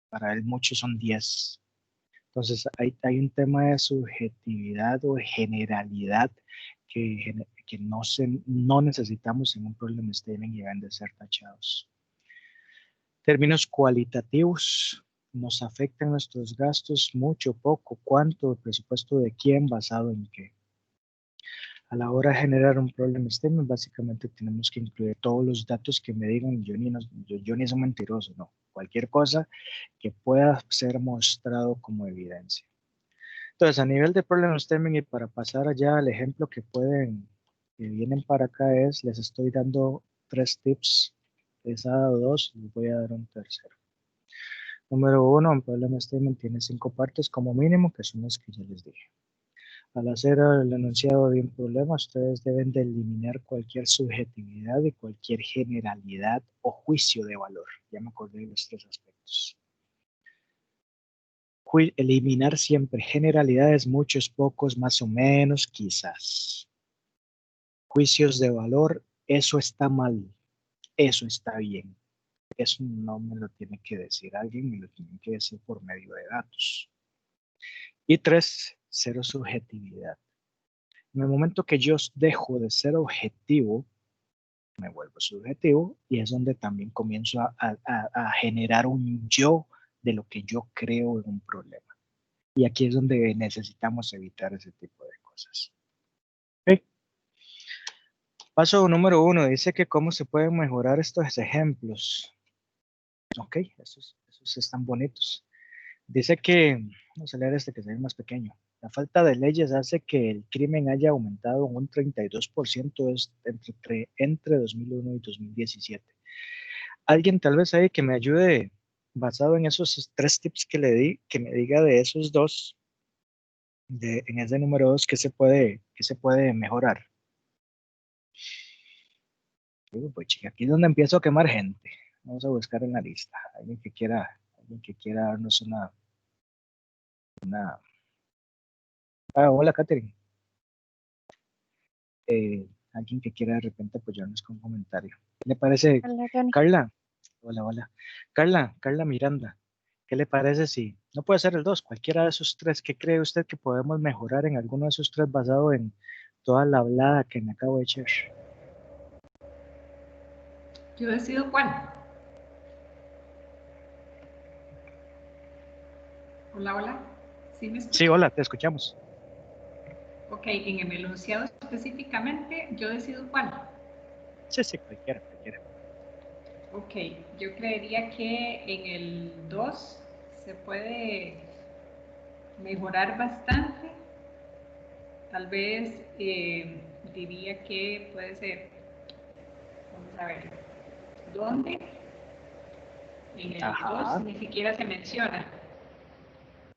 para él muchos son 10. Entonces hay un tema de subjetividad o de generalidad que no necesitamos en un problem statement y deben de ser tachados. Términos cualitativos. Nos afectan nuestros gastos mucho, poco, cuánto, presupuesto de quién, basado en qué. A la hora de generar un problem statement, básicamente tenemos que incluir todos los datos que me digan, Johnny es un mentiroso, no. Cualquier cosa que pueda ser mostrado como evidencia. Entonces, a nivel de problem statement y para pasar allá al ejemplo que vienen para acá les estoy dando 3 tips. Les he dado 2, les voy a dar un tercero. Número 1, un problem statement tiene 5 partes como mínimo, que son las que ya les dije. Al hacer el enunciado de un problema, ustedes deben de eliminar cualquier subjetividad y cualquier generalidad o juicio de valor. Ya me acordé de los 3 aspectos. Eliminar siempre generalidades, muchos, pocos, más o menos, quizás. Juicios de valor, eso está mal, eso está bien. Eso no me lo tiene que decir alguien, me lo tiene que decir por medio de datos. Y 3, cero subjetividad. En el momento que yo dejo de ser objetivo, me vuelvo subjetivo y es donde también comienzo a generar un yo de lo que yo creo en un problema. Y aquí es donde necesitamos evitar ese tipo de cosas. ¿Okay? Paso número 1, dice que cómo se pueden mejorar estos ejemplos. Ok, esos están bonitos. Dice que, vamos a leer este que es el más pequeño. La falta de leyes hace que el crimen haya aumentado un 32% entre 2001 y 2017. Alguien tal vez ahí que me ayude basado en esos 3 tips que le di, que me diga de esos 2, en ese número 2, qué se puede mejorar. Pues chica, aquí es donde empiezo a quemar gente. Vamos a buscar en la lista. Alguien que quiera darnos una. Hola, Catherine. Alguien que quiera de repente apoyarnos con un comentario. ¿Qué le parece, Hola, Johnny. Carla? Hola. Carla Miranda. ¿Qué le parece si no puede ser el 2, cualquiera de esos 3? ¿Qué cree usted que podemos mejorar en alguno de esos 3 basado en toda la hablada que me acabo de echar? Yo decido cuál. Hola. ¿Sí me escuchas? Sí, hola, te escuchamos. Ok, en el enunciado específicamente, yo decido cuál. Sí, cualquiera. Ok, yo creería que en el 2 se puede mejorar bastante. Tal vez diría que puede ser, vamos a ver, ¿dónde En el Ajá. 2 ni siquiera se menciona.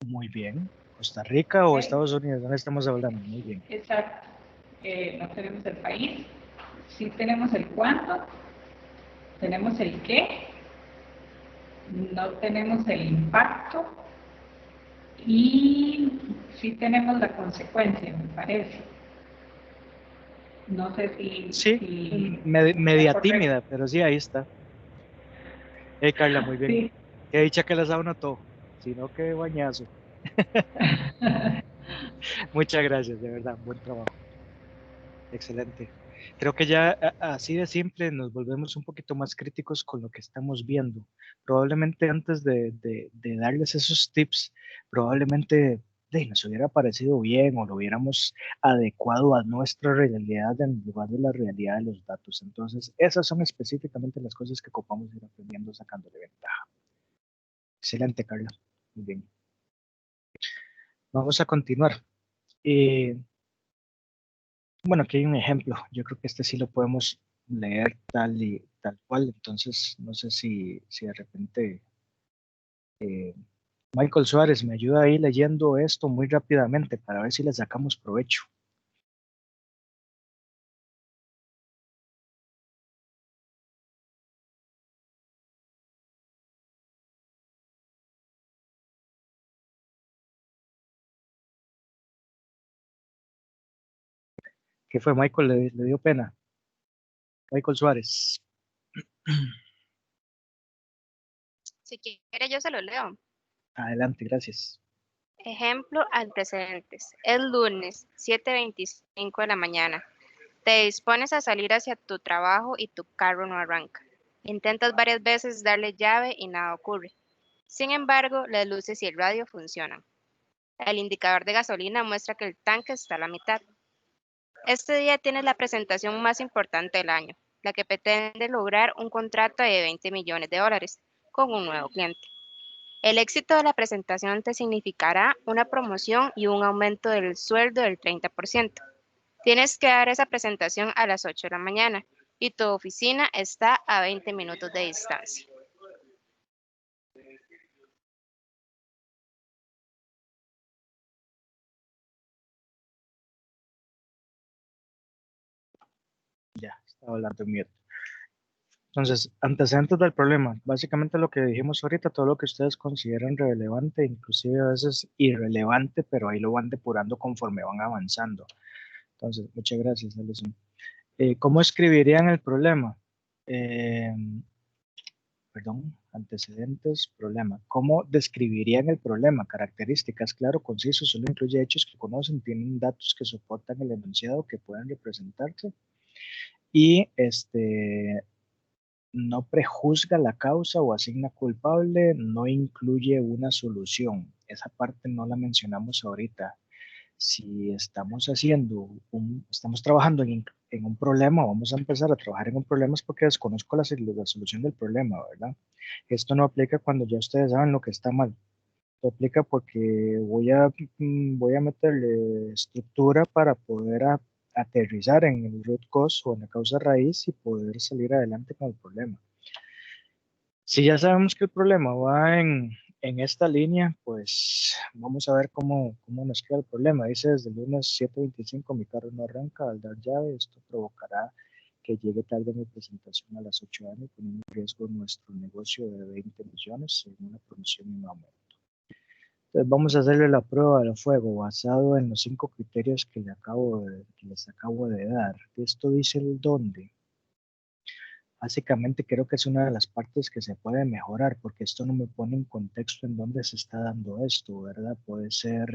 Muy bien. ¿Costa Rica o ¿Ok? Estados Unidos? ¿Dónde estamos hablando? Muy bien. Exacto. No tenemos el país. Sí tenemos el cuánto. Tenemos el qué. No tenemos el impacto. Y sí tenemos la consecuencia, me parece. No sé Sí, si está media correcto. tímida, pero sí, ahí está. Carla, muy bien. Sí. Qué dicha que las anotó, sino que bañazo. Muchas gracias, de verdad, buen trabajo. Excelente. Creo que ya así de simple nos volvemos un poquito más críticos con lo que estamos viendo. Probablemente antes de darles esos tips, probablemente nos hubiera parecido bien o lo hubiéramos adecuado a nuestra realidad en lugar de la realidad de los datos. Entonces, esas son específicamente las cosas que ocupamos ir aprendiendo, sacándole ventaja. Excelente, Carla. Muy bien. Vamos a continuar. Bueno, aquí hay un ejemplo. Yo creo que este sí lo podemos leer tal y tal cual. Entonces, no sé si de repente Michael Suárez me ayuda ahí leyendo esto muy rápidamente para ver si le sacamos provecho. ¿Qué fue, Michael? ¿Le dio pena? Michael Suárez. Si quiere, yo se lo leo. Adelante, gracias. Ejemplo, antecedentes. Es lunes, 7:25 de la mañana. Te dispones a salir hacia tu trabajo y tu carro no arranca. Intentas varias veces darle llave y nada ocurre. Sin embargo, las luces y el radio funcionan. El indicador de gasolina muestra que el tanque está a la mitad. Este día tienes la presentación más importante del año, la que pretende lograr un contrato de $20 millones con un nuevo cliente. El éxito de la presentación te significará una promoción y un aumento del sueldo del 30%. Tienes que dar esa presentación a las 8 de la mañana y tu oficina está a 20 minutos de distancia. Ya, estaba hablando en mute. Entonces, antecedentes del problema. Básicamente lo que dijimos ahorita, todo lo que ustedes consideran relevante, inclusive a veces irrelevante, pero ahí lo van depurando conforme van avanzando. Entonces, muchas gracias, Alison. ¿Cómo escribirían el problema? Eh, perdón, antecedentes, problema. ¿Cómo describirían el problema? Características, claro, conciso, solo incluye hechos que conocen, tienen datos que soportan el enunciado que pueden representarse y no prejuzga la causa o asigna culpable, no incluye una solución. Esa parte no la mencionamos ahorita. Si estamos trabajando en un problema, vamos a empezar a trabajar en un problema es porque desconozco la solución del problema, ¿verdad? Esto no aplica cuando ya ustedes saben lo que está mal. Esto aplica porque voy a meterle estructura para poder aterrizar en el root cause o en la causa raíz y poder salir adelante con el problema. Si ya sabemos que el problema va en esta línea, pues vamos a ver cómo nos queda el problema. Dice desde el lunes 7:25 mi carro no arranca al dar llave. Esto provocará que llegue tarde mi presentación a las 8 am, poniendo en riesgo nuestro negocio de 20 millones según una promoción y un aumento. Entonces vamos a hacerle la prueba de fuego basado en los 5 criterios que les acabo de dar. Esto dice el dónde. Básicamente creo que es una de las partes que se puede mejorar, porque esto no me pone en contexto en dónde se está dando esto, ¿verdad? Puede ser,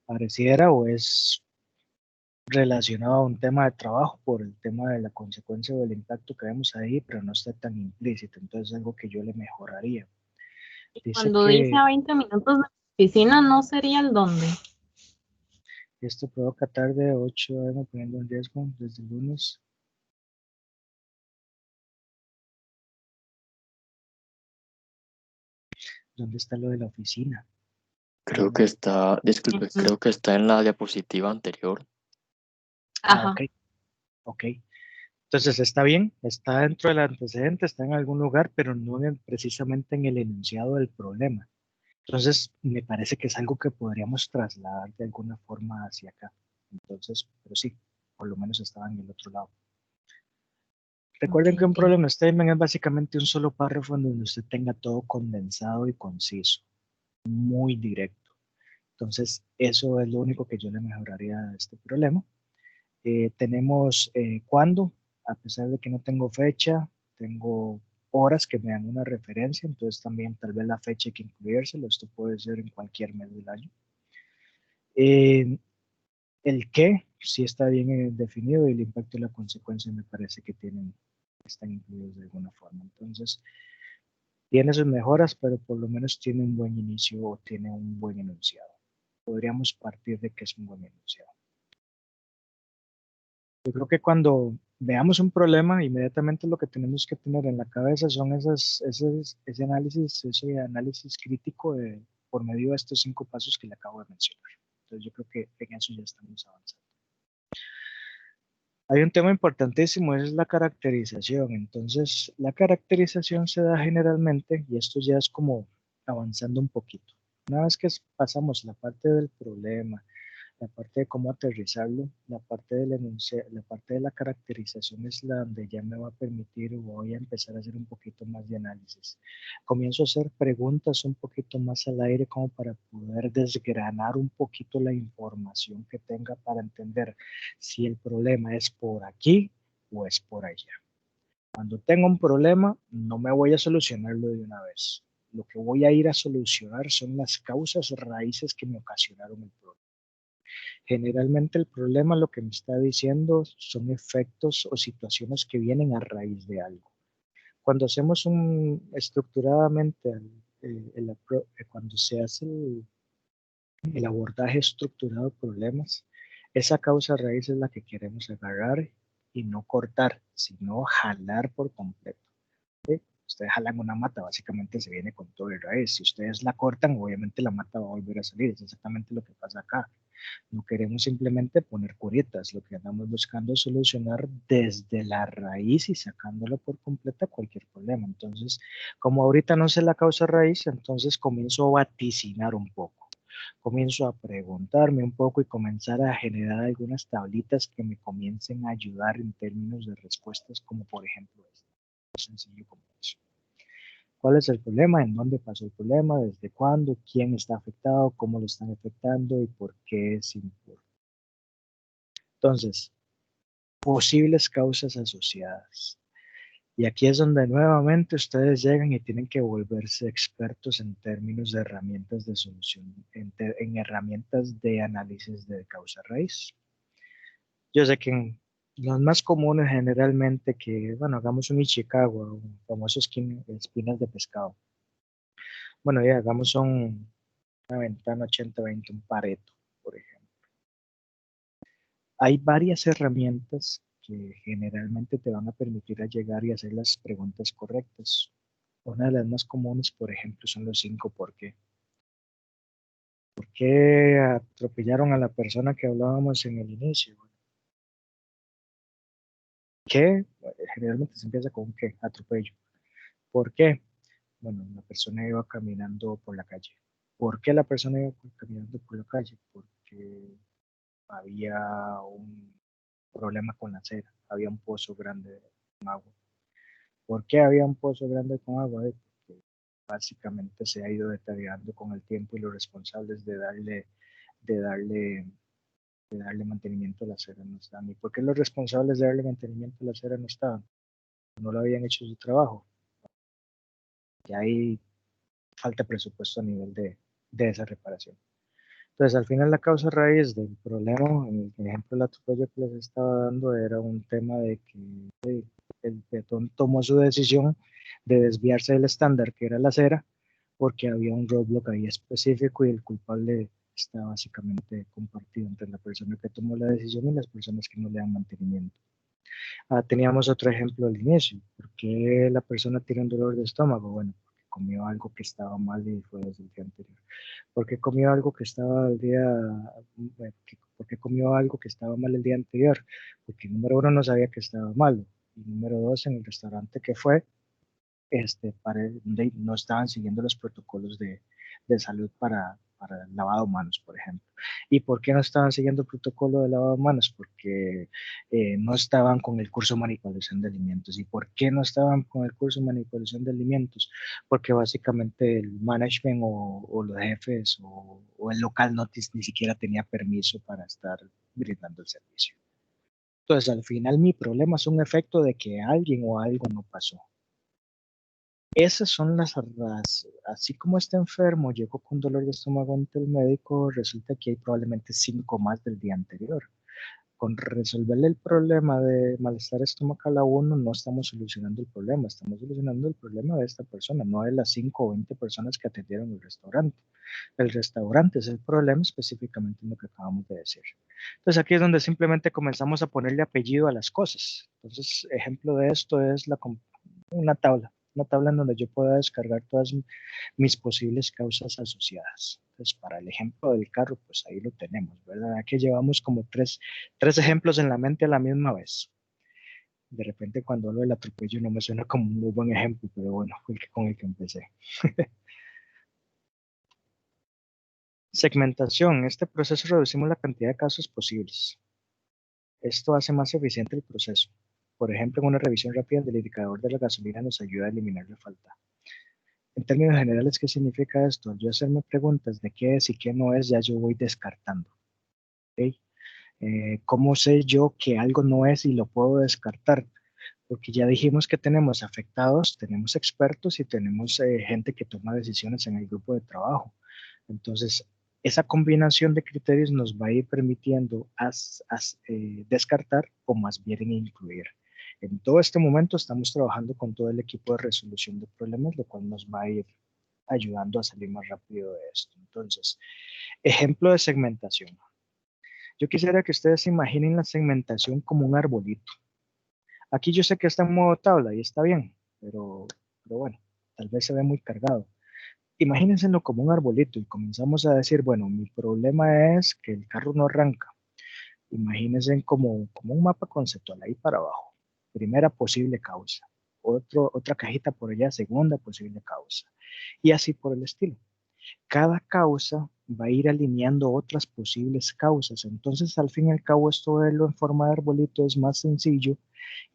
pareciera o es relacionado a un tema de trabajo por el tema de la consecuencia o el impacto que vemos ahí, pero no está tan implícito, entonces es algo que yo le mejoraría. Dice Cuando dice que a 20 minutos de oficina, ¿no sería el dónde? esto provoca tarde 8 am poniendo en riesgo desde el lunes. ¿Dónde está lo de la oficina? Creo que está, disculpe, Ujú. creo que está en la diapositiva anterior. Ah, Ajá. ok. Entonces está bien, está dentro del antecedente, está en algún lugar, pero no precisamente en el enunciado del problema. Entonces me parece que es algo que podríamos trasladar de alguna forma hacia acá. Entonces, pero sí, por lo menos estaba en el otro lado. Recuerden que un Ok. problem statement es básicamente un solo párrafo en donde usted tenga todo condensado y conciso, muy directo. Entonces, eso es lo único que yo le mejoraría a este problema. Tenemos cuándo, a pesar de que no tengo fecha, tengo horas que me dan una referencia, entonces también tal vez la fecha hay que incluírselo, esto puede ser en cualquier mes del año. El qué sí está bien definido y el impacto y la consecuencia me parece que están incluidos de alguna forma. Entonces, tiene sus mejoras, pero por lo menos tiene un buen inicio o tiene un buen enunciado. Podríamos partir de que es un buen enunciado. Yo creo que cuando veamos un problema, inmediatamente lo que tenemos que tener en la cabeza son ese análisis crítico por medio de estos 5 pasos que le acabo de mencionar. Entonces yo creo que en eso ya estamos avanzando. Hay un tema importantísimo, es la caracterización. Entonces, la caracterización se da generalmente, y esto ya es como avanzando un poquito. Una vez que pasamos la parte del problema, la parte de cómo aterrizarlo, la parte de la caracterización es la donde ya me va a permitir o voy a empezar a hacer un poquito más de análisis. Comienzo a hacer preguntas un poquito más al aire como para poder desgranar un poquito la información que tenga para entender si el problema es por aquí o es por allá. Cuando tengo un problema, no me voy a solucionarlo de una vez. Lo que voy a ir a solucionar son las causas raíces que me ocasionaron el problema. Generalmente el problema lo que me está diciendo son efectos o situaciones que vienen a raíz de algo. Cuando hacemos estructuradamente, cuando se hace el abordaje estructurado de problemas, esa causa raíz es la que queremos agarrar y no cortar, sino jalar por completo. ¿Sí? Ustedes jalan una mata, básicamente se viene con todo el raíz. Si ustedes la cortan, obviamente la mata va a volver a salir. Es exactamente lo que pasa acá. No queremos simplemente poner curitas, lo que andamos buscando es solucionar desde la raíz y sacándolo por completa cualquier problema. Entonces, como ahorita no sé la causa raíz, entonces comienzo a vaticinar un poco. Comienzo a preguntarme un poco y comenzar a generar algunas tablitas que me comiencen a ayudar en términos de respuestas, como por ejemplo esto. Sencillo como eso. ¿Cuál es el problema? ¿En dónde pasó el problema? ¿Desde cuándo? ¿Quién está afectado? ¿Cómo lo están afectando? ¿Y por qué es importante? Entonces, posibles causas asociadas. Y aquí es donde nuevamente ustedes llegan y tienen que volverse expertos en términos de herramientas de solución, en herramientas de análisis de causa raíz. Yo sé que los más comunes generalmente que, bueno, hagamos un Ichikawa, un famoso espinas de pescado. Bueno, ya hagamos una ventana 80-20, un Pareto, por ejemplo. Hay varias herramientas que generalmente te van a permitir llegar y hacer las preguntas correctas. Una de las más comunes, por ejemplo, son los 5 por qué. ¿Por qué atropellaron a la persona que hablábamos en el inicio? ¿Qué? Generalmente se empieza con ¿qué? Atropello. ¿Por qué? Bueno, la persona iba caminando por la calle. ¿Por qué la persona iba caminando por la calle? Porque había un problema con la acera, había un pozo grande con agua. ¿Por qué había un pozo grande con agua? Porque básicamente se ha ido deteriorando con el tiempo y los responsables de darle, de darle mantenimiento a la acera no están. ¿Y por qué los responsables de darle mantenimiento a la acera no estaban? No lo habían hecho su trabajo. Y ahí falta presupuesto a nivel de esa reparación. Entonces, al final la causa raíz del problema, en el ejemplo del atropello que les estaba dando, era un tema de que el peatón tomó su decisión de desviarse del estándar que era la acera, porque había un roadblock ahí específico y el culpable está básicamente compartido entre la persona que tomó la decisión y las personas que no le dan mantenimiento. Teníamos otro ejemplo al inicio. ¿Por qué la persona tiene un dolor de estómago? Bueno, porque comió algo que estaba mal y fue desde el día anterior. ¿Por qué comió algo que estaba ¿por qué comió algo que estaba mal el día anterior? Porque número uno no sabía que estaba malo. Y número 2, en el restaurante que fue, no estaban siguiendo los protocolos de salud para el lavado de manos, por ejemplo. ¿Y por qué no estaban siguiendo el protocolo de lavado de manos? Porque no estaban con el curso de manipulación de alimentos. ¿Y por qué no estaban con el curso de manipulación de alimentos? Porque básicamente el management o los jefes o el local ni siquiera tenía permiso para estar brindando el servicio. Entonces, al final, mi problema es un efecto de que alguien o algo no pasó. Esas son así como está enfermo, llegó con dolor de estómago ante el médico, resulta que hay probablemente 5 más del día anterior. Con resolverle el problema de malestar estomacal a uno, no estamos solucionando el problema, estamos solucionando el problema de esta persona, no de las 5 o 20 personas que atendieron el restaurante. El restaurante es el problema específicamente en lo que acabamos de decir. Entonces aquí es donde simplemente comenzamos a ponerle apellido a las cosas. Entonces, ejemplo de esto es una tabla en donde yo pueda descargar todas mis posibles causas asociadas. Entonces, para el ejemplo del carro, pues ahí lo tenemos, ¿verdad? Aquí llevamos como tres ejemplos en la mente a la misma vez. De repente cuando hablo del atropello no me suena como un muy buen ejemplo, pero bueno, fue con el que empecé. Segmentación. En este proceso reducimos la cantidad de casos posibles. Esto hace más eficiente el proceso. Por ejemplo, en una revisión rápida del indicador de la gasolina nos ayuda a eliminar la falta. En términos generales, ¿qué significa esto? Al yo hacerme preguntas de qué es y qué no es, ya yo voy descartando. ¿Okay? ¿Cómo sé yo que algo no es y lo puedo descartar? Porque ya dijimos que tenemos afectados, tenemos expertos y tenemos gente que toma decisiones en el grupo de trabajo. Entonces, esa combinación de criterios nos va a ir permitiendo descartar o más bien incluir. En todo este momento estamos trabajando con todo el equipo de resolución de problemas, lo cual nos va a ir ayudando a salir más rápido de esto. Entonces, ejemplo de segmentación. Yo quisiera que ustedes se imaginen la segmentación como un arbolito. Aquí yo sé que está en modo tabla y está bien, pero bueno, tal vez se ve muy cargado. Imagínenselo como un arbolito y comenzamos a decir, bueno, mi problema es que el carro no arranca. Imagínense como un mapa conceptual ahí para abajo. Primera posible causa. Otra cajita por allá, segunda posible causa. Y así por el estilo. Cada causa va a ir alineando otras posibles causas. Entonces, al fin y al cabo, esto de verlo en forma de arbolito es más sencillo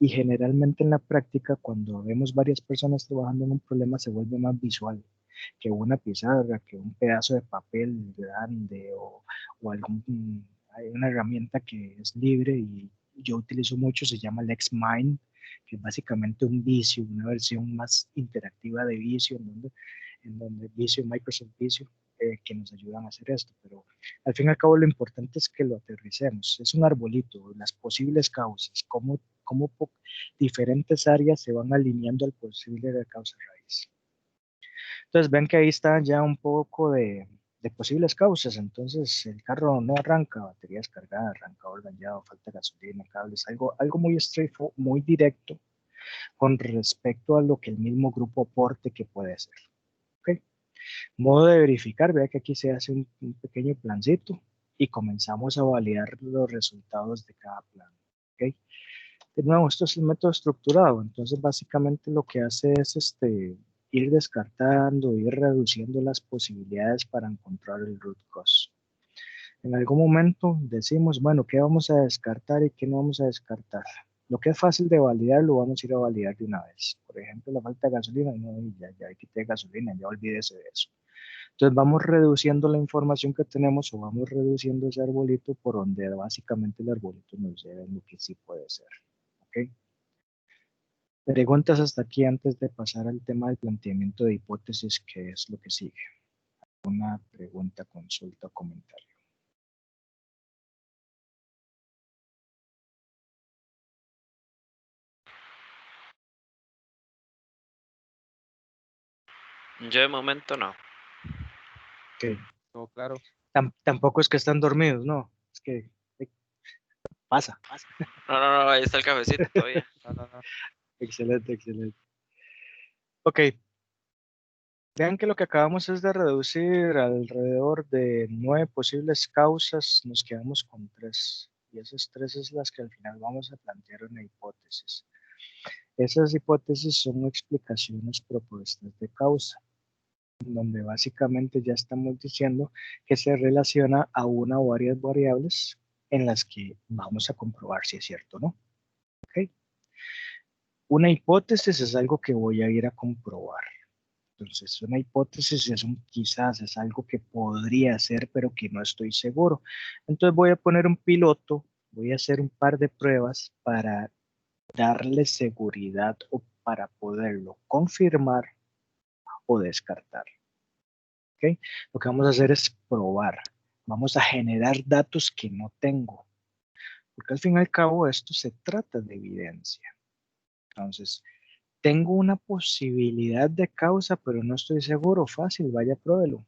y generalmente en la práctica, cuando vemos varias personas trabajando en un problema, se vuelve más visual que una pizarra, que un pedazo de papel grande o hay una herramienta que es libre y yo utilizo mucho, se llama LexMind, que es básicamente un Visio, una versión más interactiva de Visio, en donde Visio, Microsoft Visio, que nos ayudan a hacer esto, pero al fin y al cabo lo importante es que lo aterricemos, es un arbolito, las posibles causas, cómo diferentes áreas se van alineando al posible de causa raíz. Entonces ven que ahí está ya un poco de posibles causas. Entonces el carro no arranca, batería descargada, arrancador dañado, falta de gasolina, cables, algo muy straightforward, muy directo con respecto a lo que el mismo grupo aporte que puede hacer. ¿Okay? Modo de verificar, vea que aquí se hace un pequeño plancito y comenzamos a validar los resultados de cada plan. ¿Okay? De nuevo, esto es el método estructurado, entonces básicamente lo que hace es ir descartando, ir reduciendo las posibilidades para encontrar el root cause. En algún momento decimos, bueno, ¿qué vamos a descartar y qué no vamos a descartar? Lo que es fácil de validar, lo vamos a ir a validar de una vez. Por ejemplo, la falta de gasolina, no, ya quité gasolina, ya olvídese de eso. Entonces vamos reduciendo la información que tenemos o vamos reduciendo ese arbolito por donde básicamente el arbolito nos lleva en lo que sí puede ser. ¿Ok? Preguntas hasta aquí antes de pasar al tema del planteamiento de hipótesis, que es lo que sigue. Una pregunta, consulta o comentario. Yo de momento no. Ok. No, claro. Tampoco es que están dormidos, no. Es que pasa. No, ahí está el cafecito todavía. No. Excelente, excelente. Ok. Vean que lo que acabamos es de reducir alrededor de 9 posibles causas, nos quedamos con 3. Y esas 3 es las que al final vamos a plantear una hipótesis. Esas hipótesis son explicaciones propuestas de causa, donde básicamente ya estamos diciendo que se relaciona a una o varias variables en las que vamos a comprobar si es cierto o no. ¿Okay? Una hipótesis es algo que voy a ir a comprobar. Entonces, una hipótesis es quizás es algo que podría ser, pero que no estoy seguro. Entonces voy a poner un piloto, voy a hacer un par de pruebas para darle seguridad o para poderlo confirmar o descartar. ¿Okay? Lo que vamos a hacer es probar. Vamos a generar datos que no tengo. Porque al fin y al cabo esto se trata de evidencia. Entonces, tengo una posibilidad de causa, pero no estoy seguro. Fácil, vaya, pruébelo.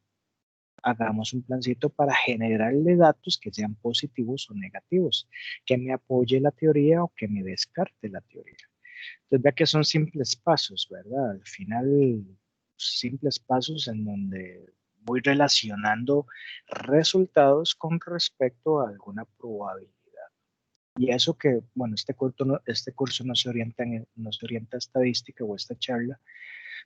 Hagamos un plancito para generarle datos que sean positivos o negativos, que me apoye la teoría o que me descarte la teoría. Entonces, vea que son simples pasos, ¿verdad? Al final, simples pasos en donde voy relacionando resultados con respecto a alguna probabilidad. Y eso que, bueno, este curso no se orienta a estadística o esta charla,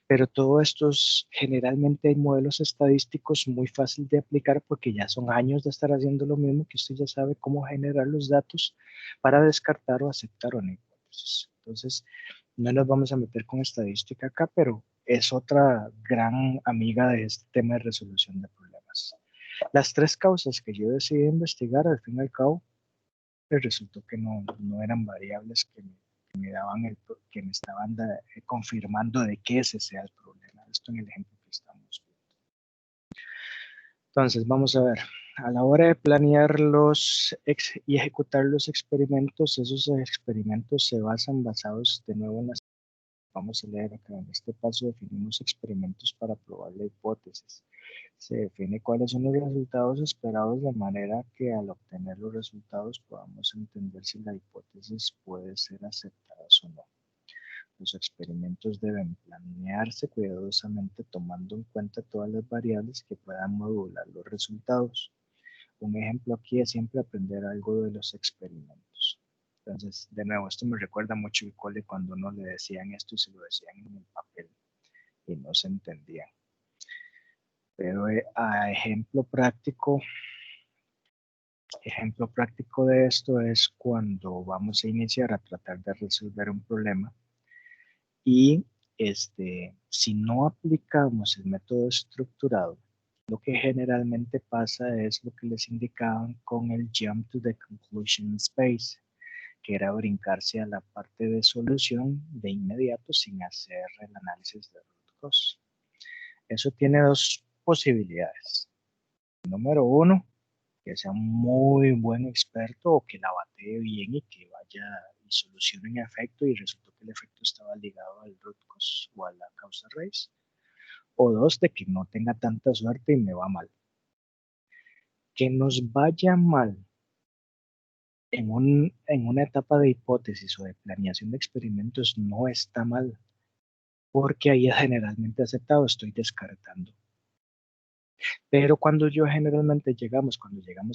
pero todo estos, generalmente hay modelos estadísticos muy fáciles de aplicar porque ya son años de estar haciendo lo mismo, que usted ya sabe cómo generar los datos para descartar o aceptar una hipótesis. Entonces, no nos vamos a meter con estadística acá, pero es otra gran amiga de este tema de resolución de problemas. Las tres causas que yo decidí investigar, al fin y al cabo, resultó que no eran variables que me daban que me estaban confirmando de que ese sea el problema. Esto en el ejemplo que estamos viendo. Entonces, vamos a ver. A la hora de planear y ejecutar los experimentos, esos experimentos se basados de nuevo en las... Vamos a leer acá. En este paso definimos experimentos para probar la hipótesis. Se define cuáles son los resultados esperados de manera que al obtener los resultados podamos entender si la hipótesis puede ser aceptada o no. Los experimentos deben planearse cuidadosamente tomando en cuenta todas las variables que puedan modular los resultados. Un ejemplo aquí es siempre aprender algo de los experimentos. Entonces, de nuevo, esto me recuerda mucho el cole cuando no le decían esto y se lo decían en el papel y no se entendían. Pero a ejemplo práctico de esto es cuando vamos a iniciar a tratar de resolver un problema y si no aplicamos el método estructurado, lo que generalmente pasa es lo que les indicaban con el jump to the conclusion space, que era brincarse a la parte de solución de inmediato sin hacer el análisis de root cause. Eso tiene dos posibilidades. Número uno, que sea un muy buen experto o que la batee bien y que vaya y solucione un efecto y resultó que el efecto estaba ligado al root cause o a la causa raíz. O dos, de que no tenga tanta suerte y me va mal. Que nos vaya mal en una etapa de hipótesis o de planeación de experimentos no está mal, porque ahí es generalmente aceptado, estoy descartando. Pero cuando llegamos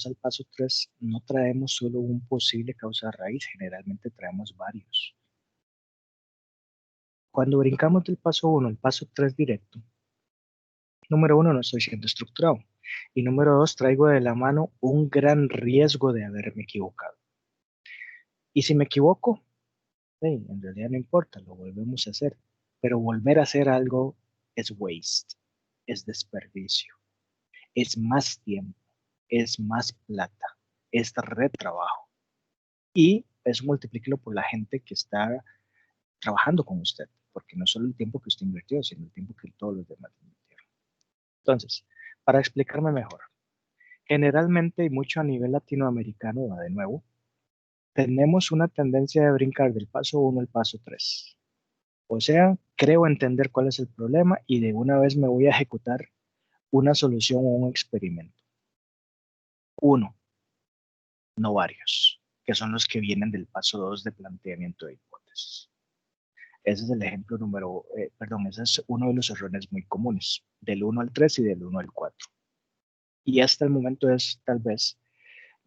al paso 3, no traemos solo un posible causa raíz, generalmente traemos varios. Cuando brincamos del paso 1 al paso 3 directo, número 1, no estoy siendo estructurado. Y número 2, traigo de la mano un gran riesgo de haberme equivocado. Y si me equivoco, en realidad no importa, lo volvemos a hacer. Pero volver a hacer algo es waste, es desperdicio, es más tiempo, es más plata, es retrabajo. Y eso multiplíquelo por la gente que está trabajando con usted, porque no solo el tiempo que usted invirtió, sino el tiempo que todos los demás invirtieron. Entonces, para explicarme mejor, generalmente y mucho a nivel latinoamericano, de nuevo, tenemos una tendencia de brincar del paso 1 al paso 3. O sea, creo entender cuál es el problema y de una vez me voy a ejecutar una solución o un experimento. Uno, no varios, que son los que vienen del paso 2 de planteamiento de hipótesis. Ese es el ejemplo ese es uno de los errores muy comunes, del 1 al 3 y del 1 al 4. Y hasta el momento es tal vez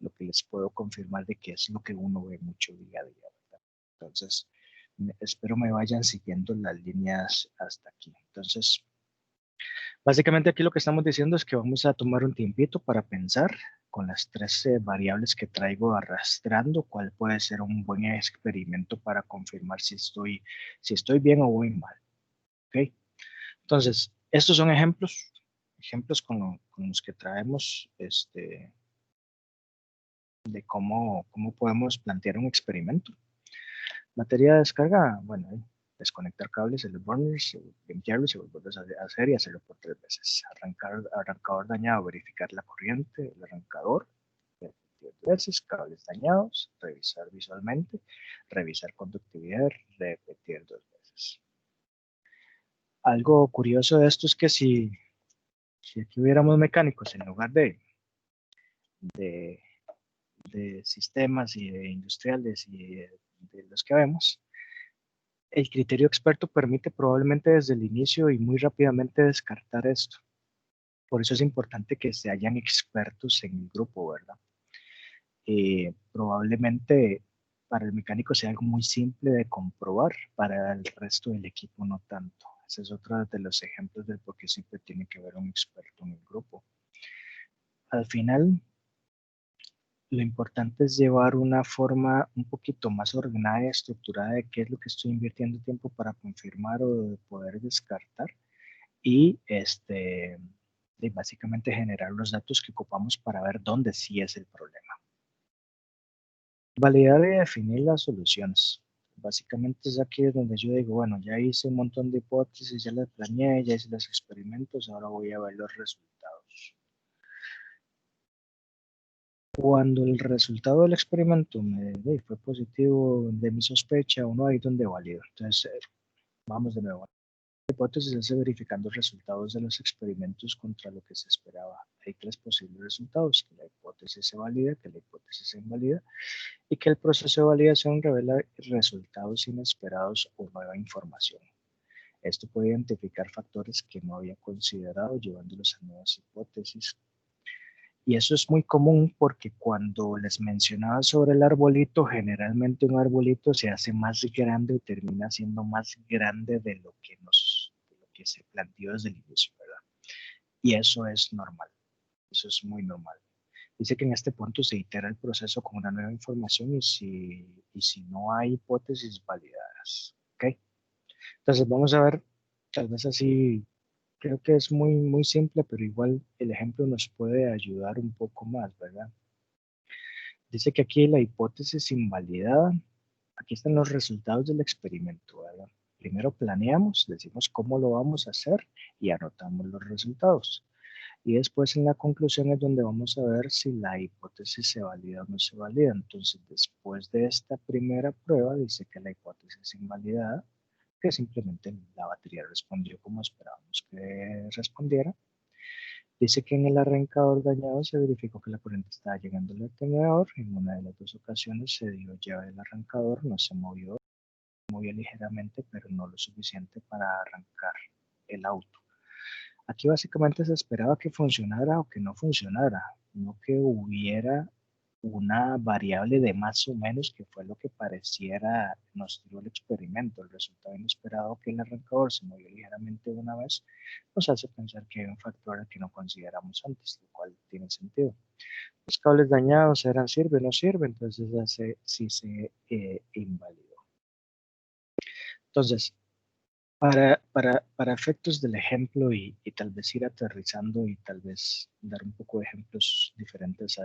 lo que les puedo confirmar de que es lo que uno ve mucho día a día, ¿verdad? Entonces, Espero me vayan siguiendo las líneas hasta aquí. Entonces, básicamente aquí lo que estamos diciendo es que vamos a tomar un tiempito para pensar con las 13 variables que traigo arrastrando, cuál puede ser un buen experimento para confirmar si estoy bien o voy mal. ¿Ok? Entonces, estos son ejemplos con los que traemos de cómo podemos plantear un experimento. Materia de descarga, bueno, desconectar cables en los burners, limpiarlos y volverlos a hacer y hacerlo por 3 veces. Arrancador dañado, verificar la corriente, el arrancador, repetir 2 veces, cables dañados, revisar visualmente, revisar conductividad, repetir 2 veces. Algo curioso de esto es que si aquí hubiéramos mecánicos en lugar de sistemas y de industriales y de los que vemos, el criterio experto permite probablemente desde el inicio y muy rápidamente descartar esto. Por eso es importante que se hayan expertos en el grupo, ¿verdad? Probablemente para el mecánico sea algo muy simple de comprobar, para el resto del equipo no tanto. Ese es otro de los ejemplos del por qué siempre tiene que haber un experto en el grupo. Al final, lo importante es llevar una forma un poquito más ordenada y estructurada de qué es lo que estoy invirtiendo tiempo para confirmar o de poder descartar y básicamente generar los datos que ocupamos para ver dónde sí es el problema. Validar y definir las soluciones. Básicamente es aquí donde yo digo, bueno, ya hice un montón de hipótesis, ya las planeé, ya hice los experimentos, ahora voy a ver los resultados. Cuando el resultado del experimento fue positivo de mi sospecha o no, ahí donde valido. Entonces, vamos de nuevo. La hipótesis es verificando resultados de los experimentos contra lo que se esperaba. Hay 3 posibles resultados: que la hipótesis se valida, que la hipótesis se invalida y que el proceso de validación revela resultados inesperados o nueva información. Esto puede identificar factores que no había considerado, llevándolos a nuevas hipótesis. Y eso es muy común porque cuando les mencionaba sobre el arbolito, generalmente un arbolito se hace más grande o termina siendo más grande de lo que se planteó desde el inicio, ¿verdad? Y eso es normal, eso es muy normal. Dice que en este punto se itera el proceso con una nueva información y si no hay hipótesis validadas, ¿ok? Entonces vamos a ver, tal vez así. Creo que es muy, muy simple, pero igual el ejemplo nos puede ayudar un poco más, ¿verdad? Dice que aquí la hipótesis invalidada, aquí están los resultados del experimento, ¿verdad? Primero planeamos, decimos cómo lo vamos a hacer y anotamos los resultados. Y después en la conclusión es donde vamos a ver si la hipótesis se valida o no se valida. Entonces, después de esta primera prueba, dice que la hipótesis invalidada, que simplemente la batería respondió como esperábamos que respondiera. Dice que en el arrancador dañado se verificó que la corriente estaba llegando al alternador. En una de las 2 ocasiones se dio llave del arrancador, no se movió ligeramente, pero no lo suficiente para arrancar el auto. Aquí básicamente se esperaba que funcionara o que no funcionara, no que hubiera una variable de más o menos, que fue lo que pareciera nos dio el experimento. El resultado inesperado, que el arrancador se movió ligeramente una vez, nos hace pensar que hay un factor que no consideramos antes, lo cual tiene sentido. Los cables dañados, ¿sirve o no sirve? Entonces sí se invalidó. Entonces, para efectos del ejemplo y tal vez ir aterrizando y tal vez dar un poco de ejemplos diferentes a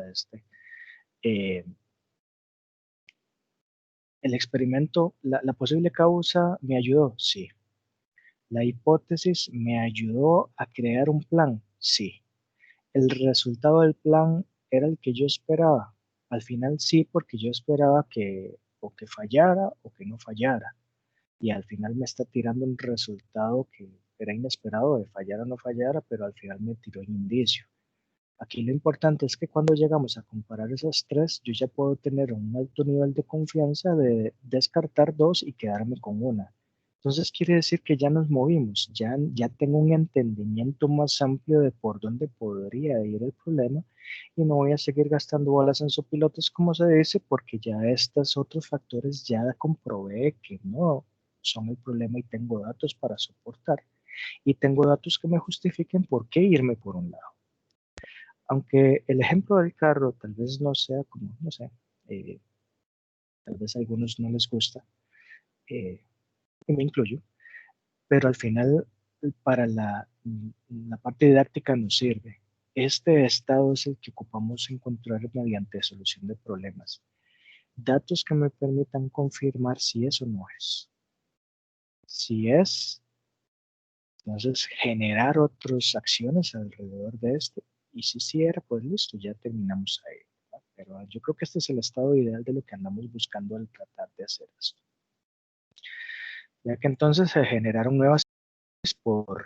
el experimento, la posible causa me ayudó, sí. La hipótesis me ayudó a crear un plan, sí. El resultado del plan era el que yo esperaba. Al final sí, porque yo esperaba que o que fallara o que no fallara. Y al final me está tirando un resultado que era inesperado, de fallar o no fallara, pero al final me tiró un indicio. Aquí lo importante es que cuando llegamos a comparar esas 3, yo ya puedo tener un alto nivel de confianza de descartar 2 y quedarme con una. Entonces quiere decir que ya nos movimos, ya tengo un entendimiento más amplio de por dónde podría ir el problema y no voy a seguir gastando bolas en sopilotes, como se dice, porque ya estos otros factores ya comprobé que no son el problema y tengo datos para soportar y tengo datos que me justifiquen por qué irme por un lado. Aunque el ejemplo del carro tal vez no sea como, no sé, eh, tal vez a algunos no les gusta, y me incluyo, pero al final para la parte didáctica nos sirve. Este estado es el que ocupamos encontrar mediante solución de problemas. Datos que me permitan confirmar si eso no es. Si es, entonces generar otras acciones alrededor de este. Y si sí era, pues listo, ya terminamos ahí, ¿no? Pero yo creo que este es el estado ideal de lo que andamos buscando al tratar de hacer esto. Ya que entonces se generaron nuevas por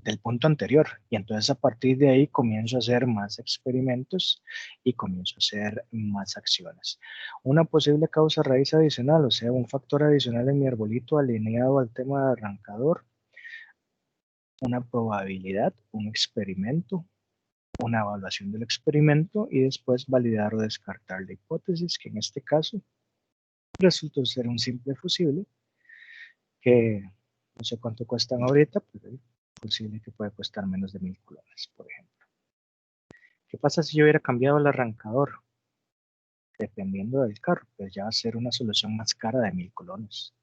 del punto anterior y entonces a partir de ahí comienzo a hacer más experimentos y comienzo a hacer más acciones. Una posible causa raíz adicional, o sea, un factor adicional en mi arbolito alineado al tema de arrancador, una probabilidad, un experimento, una evaluación del experimento y después validar o descartar la hipótesis, que en este caso resultó ser un simple fusible que no sé cuánto cuestan ahorita, pero es posible que puede costar menos de 1000 colones, por ejemplo. ¿Qué pasa si yo hubiera cambiado el arrancador? Dependiendo del carro, pues ya va a ser una solución más cara de 1000 colones.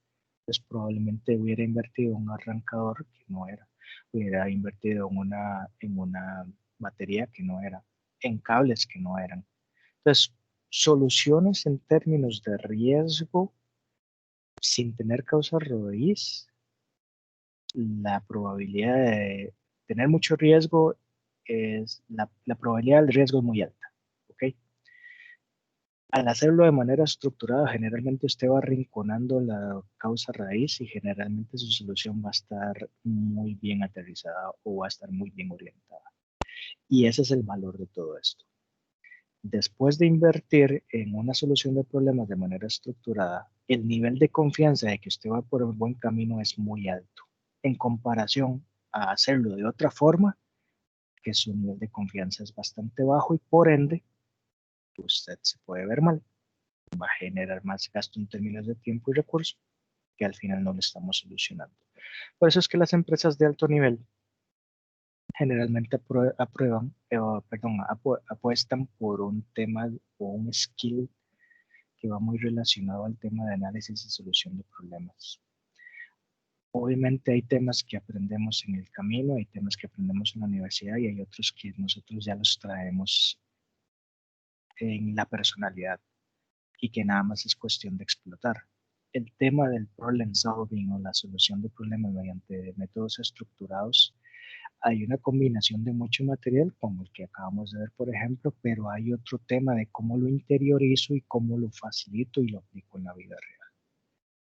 Pues probablemente hubiera invertido en un arrancador que no era, hubiera invertido en una batería que no era, en cables que no eran. Entonces, soluciones en términos de riesgo sin tener causa raíz, la probabilidad de tener mucho riesgo es, la probabilidad del riesgo es muy alta, ¿ok? Al hacerlo de manera estructurada, generalmente usted va arrinconando la causa raíz y generalmente su solución va a estar muy bien aterrizada o va a estar muy bien orientada. Y ese es el valor de todo esto. Después de invertir en una solución de problemas de manera estructurada, el nivel de confianza de que usted va por un buen camino es muy alto, en comparación a hacerlo de otra forma, que su nivel de confianza es bastante bajo y por ende, usted se puede ver mal. Va a generar más gasto en términos de tiempo y recursos que al final no lo estamos solucionando. Por eso es que las empresas de alto nivel generalmente apuestan por un tema o un skill que va muy relacionado al tema de análisis y solución de problemas. Obviamente hay temas que aprendemos en el camino, hay temas que aprendemos en la universidad y hay otros que nosotros ya los traemos en la personalidad y que nada más es cuestión de explotar. El tema del problem solving o la solución de problemas mediante métodos estructurados, hay una combinación de mucho material como el que acabamos de ver, por ejemplo, pero hay otro tema de cómo lo interiorizo y cómo lo facilito y lo aplico en la vida real.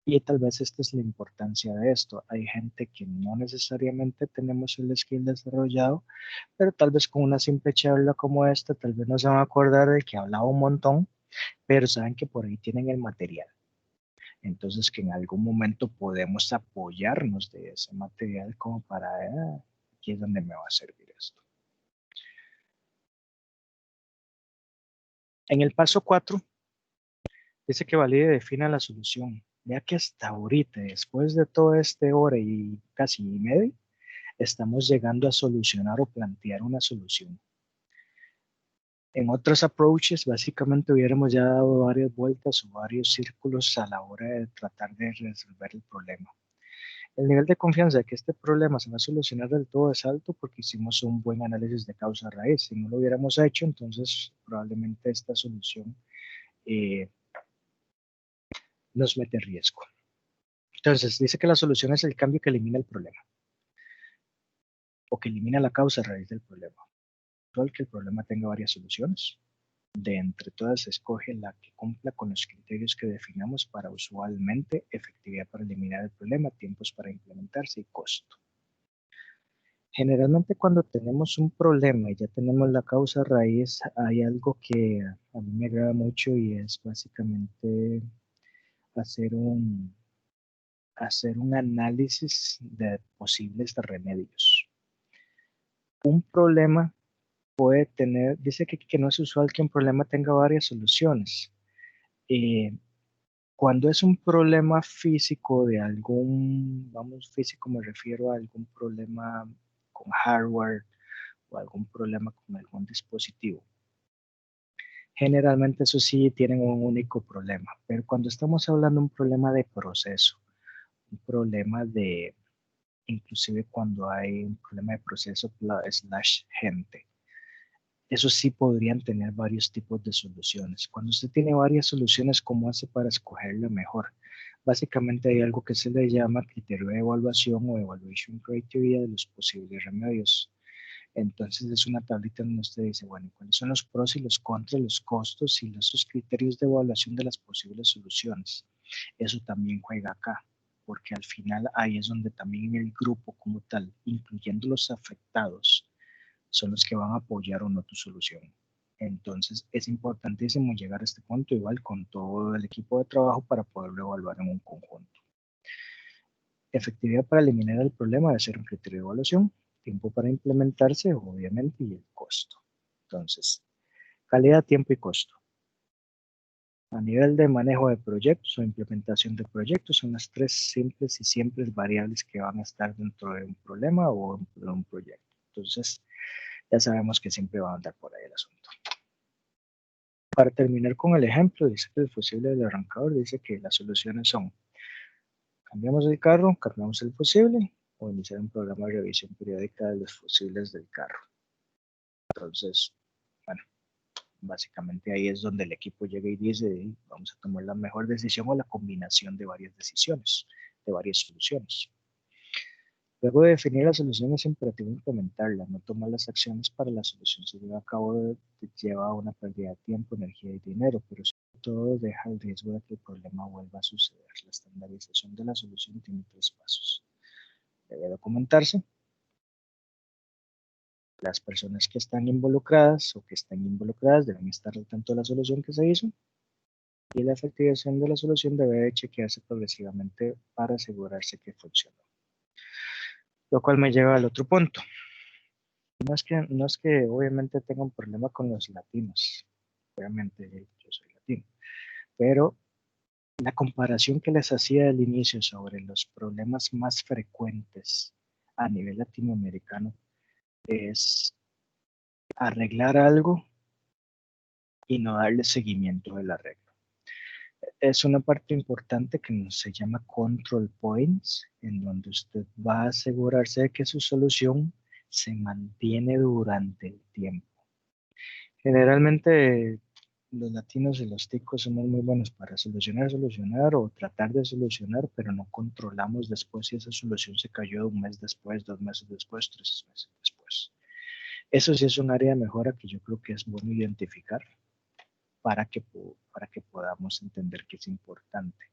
Y tal vez esta es la importancia de esto. Hay gente que no necesariamente tenemos el skill desarrollado, pero tal vez con una simple charla como esta, tal vez no se van a acordar de que hablaba un montón, pero saben que por ahí tienen el material. Entonces, que en algún momento podemos apoyarnos de ese material como para, aquí es donde me va a servir esto. En el paso 4, dice que valide y defina la solución. Vea que hasta ahorita, después de toda esta hora y casi media, estamos llegando a solucionar o plantear una solución. En otros approaches, básicamente hubiéramos ya dado varias vueltas o varios círculos a la hora de tratar de resolver el problema. El nivel de confianza de que este problema se va a solucionar del todo es alto porque hicimos un buen análisis de causa-raíz. Si no lo hubiéramos hecho, entonces probablemente esta solución nos mete en riesgo. Entonces, dice que la solución es el cambio que elimina el problema o que elimina la causa-raíz del problema. Que el problema tenga varias soluciones. De entre todas se escoge la que cumpla con los criterios que definamos para usualmente efectividad para eliminar el problema, tiempos para implementarse y costo. Generalmente cuando tenemos un problema y ya tenemos la causa raíz, hay algo que a mí me agrada mucho y es básicamente hacer un hacer un análisis de posibles remedios. Un problema puede tener, dice que no es usual que un problema tenga varias soluciones. Cuando es un problema físico de algún, vamos, físico me refiero a algún problema con hardware o algún problema con algún dispositivo. Generalmente eso sí tienen un único problema, pero cuando estamos hablando de un problema de proceso, un problema de, inclusive cuando hay un problema de proceso / gente, eso sí podrían tener varios tipos de soluciones. Cuando usted tiene varias soluciones, ¿cómo hace para escoger la mejor? Básicamente hay algo que se le llama criterio de evaluación o evaluation criteria de los posibles remedios. Entonces es una tablita donde usted dice, bueno, ¿cuáles son los pros y los contras, los costos y los criterios de evaluación de las posibles soluciones? Eso también juega acá, porque al final ahí es donde también el grupo como tal, incluyendo los afectados, son los que van a apoyar o no tu solución. Entonces es importantísimo llegar a este punto igual con todo el equipo de trabajo para poderlo evaluar en un conjunto. Efectividad para eliminar el problema debe ser un criterio de evaluación, tiempo para implementarse, obviamente, y el costo. Entonces, calidad, tiempo y costo. A nivel de manejo de proyectos o implementación de proyectos son las tres simples y siempre variables que van a estar dentro de un problema o de un proyecto. Entonces, ya sabemos que siempre va a andar por ahí el asunto. Para terminar con el ejemplo, dice que el fusible del arrancador dice que las soluciones son: cambiamos el carro, cambiamos el fusible o iniciar un programa de revisión periódica de los fusibles del carro. Entonces, bueno, básicamente ahí es donde el equipo llega y dice, vamos a tomar la mejor decisión o la combinación de varias decisiones, de varias soluciones. Luego de definir la solución es imperativo implementarla, no tomar las acciones para la solución se lleva a cabo, lleva a una pérdida de tiempo, energía y dinero, pero sobre todo deja el riesgo de que el problema vuelva a suceder. La estandarización de la solución tiene 3 pasos. Debe documentarse. Las personas que están involucradas o que están involucradas deben estar al tanto de la solución que se hizo. Y la efectivización de la solución debe chequearse progresivamente para asegurarse que funcionó. Lo cual me lleva al otro punto. No es que obviamente tenga un problema con los latinos, obviamente yo soy latino, pero la comparación que les hacía al inicio sobre los problemas más frecuentes a nivel latinoamericano es arreglar algo y no darle seguimiento del arreglo. Es una parte importante que se llama control points, en donde usted va a asegurarse de que su solución se mantiene durante el tiempo. Generalmente los latinos y los ticos somos muy buenos para solucionar o tratar de solucionar, pero no controlamos después si esa solución se cayó 1 mes después, 2 meses después, 3 meses después. Eso sí es un área de mejora que yo creo que es bueno identificar para que podamos entender que es importante.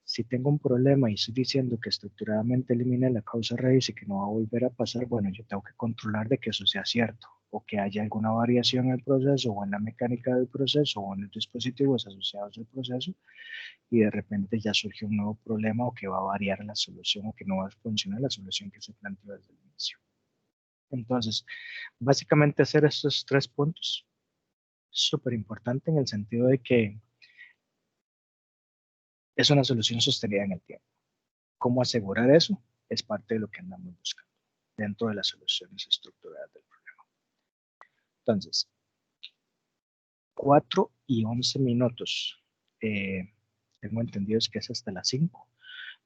Si tengo un problema y estoy diciendo que estructuradamente elimine la causa raíz y que no va a volver a pasar, bueno, yo tengo que controlar de que eso sea cierto o que haya alguna variación en el proceso o en la mecánica del proceso o en los dispositivos asociados al proceso y de repente ya surge un nuevo problema o que va a variar la solución o que no va a funcionar la solución que se planteó desde el inicio. Entonces, básicamente hacer estos 3 puntos es súper importante en el sentido de que es una solución sostenida en el tiempo. ¿Cómo asegurar eso? Es parte de lo que andamos buscando dentro de las soluciones estructuradas del problema. Entonces, 4 y 11 minutos. Tengo entendido que es hasta las 5.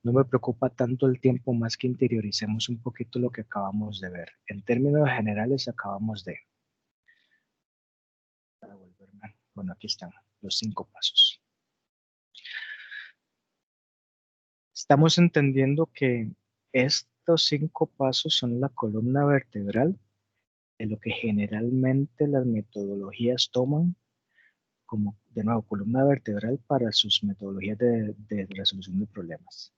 No me preocupa tanto el tiempo, más que interioricemos un poquito lo que acabamos de ver. En términos generales, acabamos de... Bueno, aquí están los 5 pasos. Estamos entendiendo que estos 5 pasos son la columna vertebral de lo que generalmente las metodologías toman como, de nuevo, columna vertebral para sus metodologías de resolución de problemas.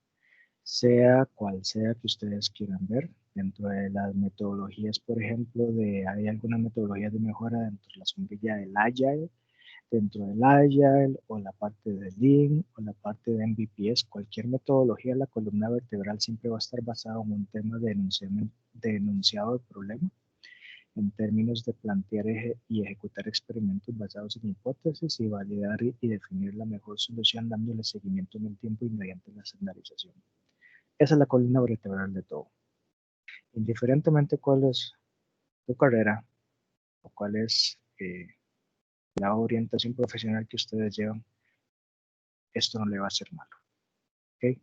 Sea cual sea que ustedes quieran ver, dentro de las metodologías, por ejemplo, hay algunas metodologías de mejora dentro de la sombrilla del Agile, dentro del Agile o la parte de Lean o la parte de MVPs, cualquier metodología, la columna vertebral siempre va a estar basada en un tema de enunciado de problema, en términos de plantear y ejecutar experimentos basados en hipótesis y validar y definir la mejor solución dándole seguimiento en el tiempo y mediante la estandarización. Esa es la columna vertebral de todo. Indiferentemente cuál es tu carrera o cuál es la orientación profesional que ustedes llevan, esto no le va a hacer malo. ¿Okay?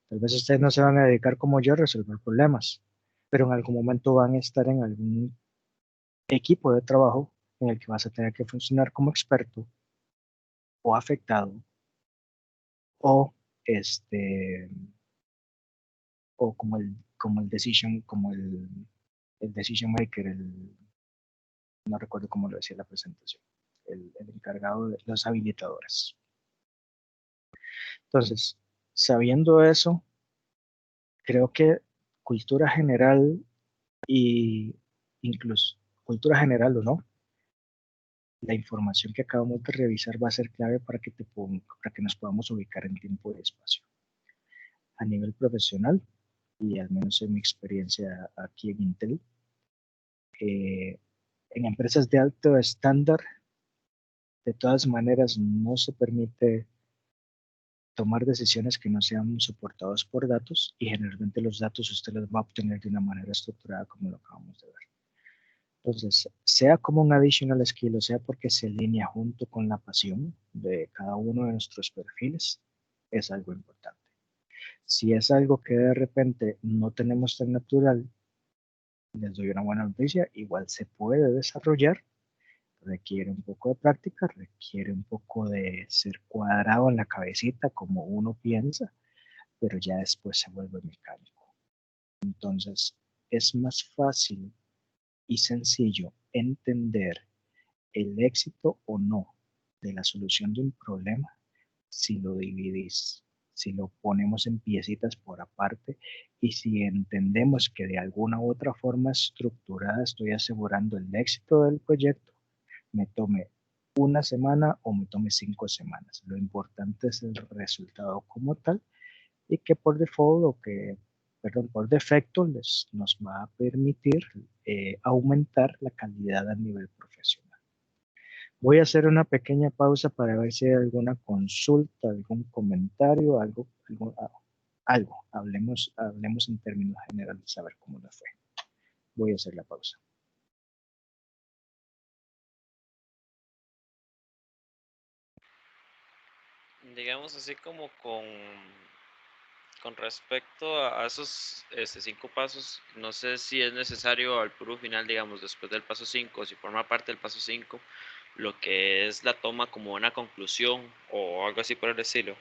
Tal vez ustedes no se van a dedicar como yo a resolver problemas, pero en algún momento van a estar en algún equipo de trabajo en el que vas a tener que funcionar como experto o afectado o o como el decision maker, no recuerdo cómo lo decía la presentación, el encargado de los habilitadores. Entonces, sabiendo eso, creo que cultura general y incluso cultura general o no, la información que acabamos de revisar va a ser clave para que nos podamos ubicar en tiempo y espacio. A nivel profesional, y al menos en mi experiencia aquí en Intel, en empresas de alto estándar, de todas maneras no se permite tomar decisiones que no sean soportados por datos, y generalmente los datos usted los va a obtener de una manera estructurada como lo acabamos de ver. Entonces, sea como un additional skill o sea porque se alinea junto con la pasión de cada uno de nuestros perfiles, es algo importante. Si es algo que de repente no tenemos tan natural, les doy una buena noticia, igual se puede desarrollar, requiere un poco de práctica, requiere un poco de ser cuadrado en la cabecita como uno piensa, pero ya después se vuelve mecánico. Entonces, es más fácil y sencillo entender el éxito o no de la solución de un problema si lo dividís, si lo ponemos en piecitas por aparte y si entendemos que de alguna u otra forma estructurada estoy asegurando el éxito del proyecto, me tome una semana o me tome 5 semanas. Lo importante es el resultado como tal y que por default por defecto nos va a permitir aumentar la calidad a nivel profesional. Voy a hacer una pequeña pausa para ver si hay alguna consulta, algún comentario, algo. Hablemos en términos generales a ver cómo nos fue. Voy a hacer la pausa. Digamos así como con respecto a esos 5 pasos, no sé si es necesario al puro final, digamos, después del paso 5, si forma parte del paso 5, lo que es la toma como una conclusión o algo así por el estilo.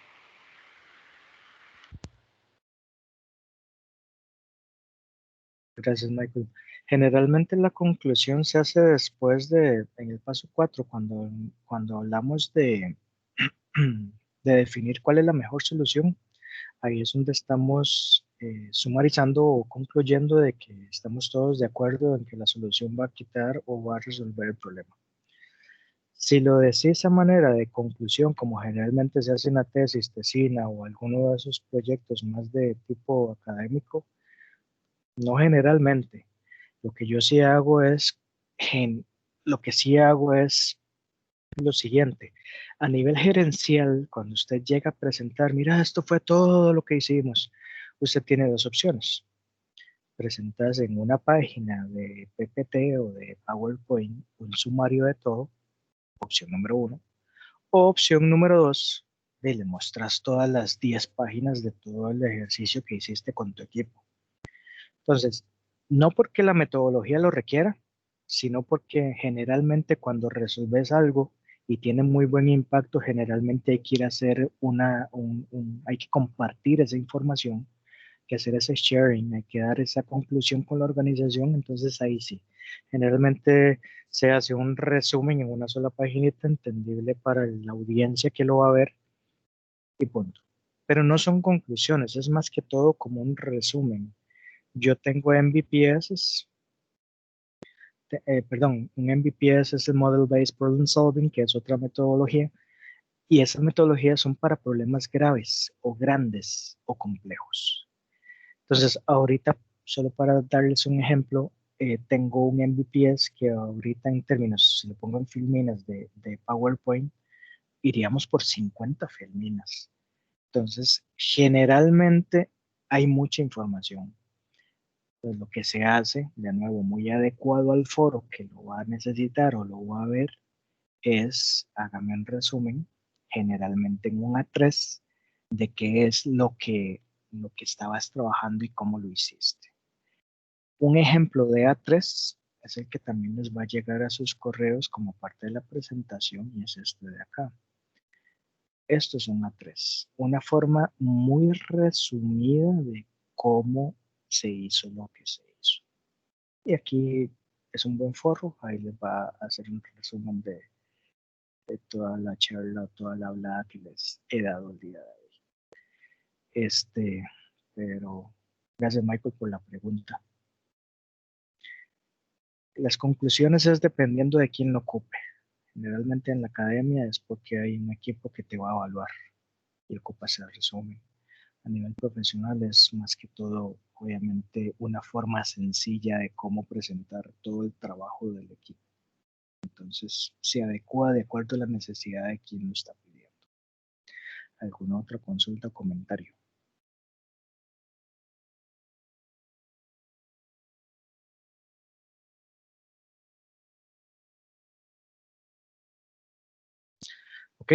Gracias, Michael. Generalmente la conclusión se hace después en el paso 4, cuando hablamos de definir cuál es la mejor solución. Ahí es donde estamos sumarizando o concluyendo de que estamos todos de acuerdo en que la solución va a quitar o va a resolver el problema. Si lo decís a manera de conclusión, como generalmente se hace en la tesis, tesina o alguno de esos proyectos más de tipo académico, no generalmente. Lo que yo sí hago es, lo que sí hago es lo siguiente. A nivel gerencial, cuando usted llega a presentar, mira, esto fue todo lo que hicimos, usted tiene dos opciones. Presentas en una página de PPT o de PowerPoint un sumario de todo, opción número 1. O opción número 2, le muestras todas las 10 páginas de todo el ejercicio que hiciste con tu equipo. Entonces, no porque la metodología lo requiera, sino porque generalmente cuando resolves algo y tiene muy buen impacto, generalmente hay que ir a hacer hay que compartir esa información, que hacer ese sharing, hay que dar esa conclusión con la organización. Entonces ahí sí, generalmente se hace un resumen en una sola paginita entendible para la audiencia que lo va a ver y punto. Pero no son conclusiones, es más que todo como un resumen. Yo tengo MVPs, perdón, un MVPS es el Model Based Problem Solving, que es otra metodología, y esas metodologías son para problemas graves o grandes o complejos. Entonces, ahorita, solo para darles un ejemplo, tengo un MVPS que ahorita en términos, si lo pongo en filminas de PowerPoint, iríamos por 50 filminas. Entonces, generalmente hay mucha información. Entonces, lo que se hace, de nuevo, muy adecuado al foro que lo va a necesitar o lo va a ver, es, hágame un resumen, generalmente en un A3, de qué es lo que estabas trabajando y cómo lo hiciste. Un ejemplo de A3 es el que también les va a llegar a sus correos como parte de la presentación y es este de acá. Esto es un A3, una forma muy resumida de cómo se hizo lo que se hizo. Y aquí es un buen foro, ahí les va a hacer un resumen de toda la charla, toda la hablada que les he dado el día de hoy. Pero gracias Michael por la pregunta. Las conclusiones es dependiendo de quién lo ocupe. Generalmente en la academia es porque hay un equipo que te va a evaluar y ocupas el resumen. A nivel profesional es más que todo, obviamente, una forma sencilla de cómo presentar todo el trabajo del equipo. Entonces, se adecua de acuerdo a la necesidad de quien lo está pidiendo. ¿Alguna otra consulta o comentario? Ok.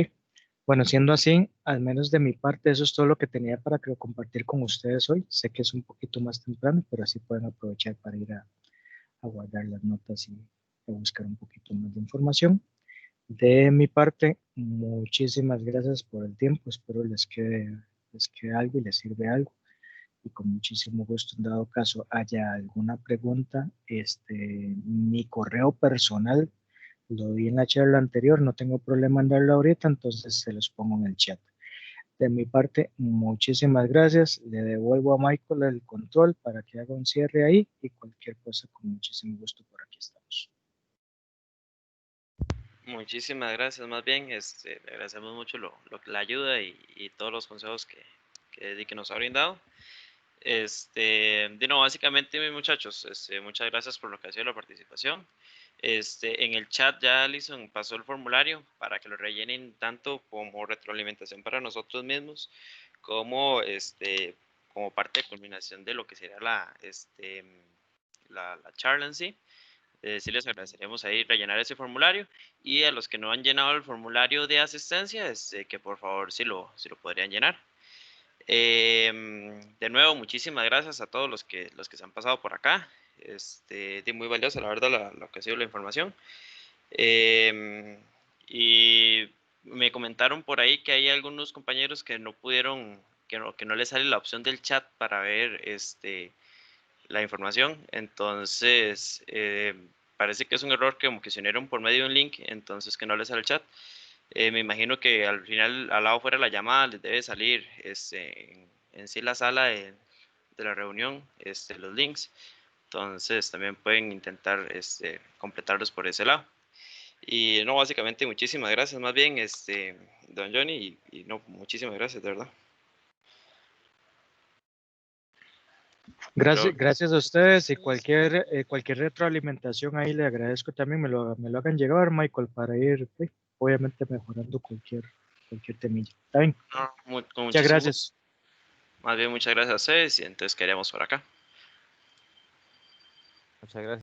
Bueno, siendo así, al menos de mi parte, eso es todo lo que tenía para compartir con ustedes hoy. Sé que es un poquito más temprano, pero así pueden aprovechar para ir a guardar las notas y a buscar un poquito más de información. De mi parte, muchísimas gracias por el tiempo. Espero les quede algo y les sirve algo. Y con muchísimo gusto, en dado caso haya alguna pregunta, mi correo personal lo di en la charla anterior, no tengo problema en darlo ahorita, entonces se los pongo en el chat. De mi parte, muchísimas gracias. Le devuelvo a Michael el control para que haga un cierre ahí y cualquier cosa con muchísimo gusto por aquí estamos. Muchísimas gracias, más bien, le agradecemos mucho la ayuda y todos los consejos que nos ha brindado. Básicamente, mis muchachos, muchas gracias por lo que ha sido la participación. En el chat ya Alison pasó el formulario para que lo rellenen tanto como retroalimentación para nosotros mismos, como, como parte de culminación de lo que sería la charla en sí. Sí les agradeceríamos ahí rellenar ese formulario y a los que no han llenado el formulario de asistencia, que por favor si lo podrían llenar. De nuevo, muchísimas gracias a todos los que se han pasado por acá. De muy valiosa, la verdad, lo que ha sido la información. Y me comentaron por ahí que hay algunos compañeros que no pudieron, que no les sale la opción del chat para ver la información. Entonces, parece que es un error que como que se unieron por medio de un link, entonces que no les sale el chat. Me imagino que al final, al lado fuera de la llamada, les debe salir en sí la sala de la reunión, los links. Entonces también pueden intentar completarlos por ese lado. Y no, básicamente muchísimas gracias más bien, don Johnny, y no, muchísimas gracias, de verdad. Gracias a ustedes y cualquier retroalimentación ahí le agradezco también, me lo hagan llegar, Michael, para ir obviamente mejorando cualquier temilla. ¿Está bien? No, con Muchas muchísimo gusto. gracias. Más bien, muchas gracias a ustedes y entonces quedaríamos por acá. Muchas gracias.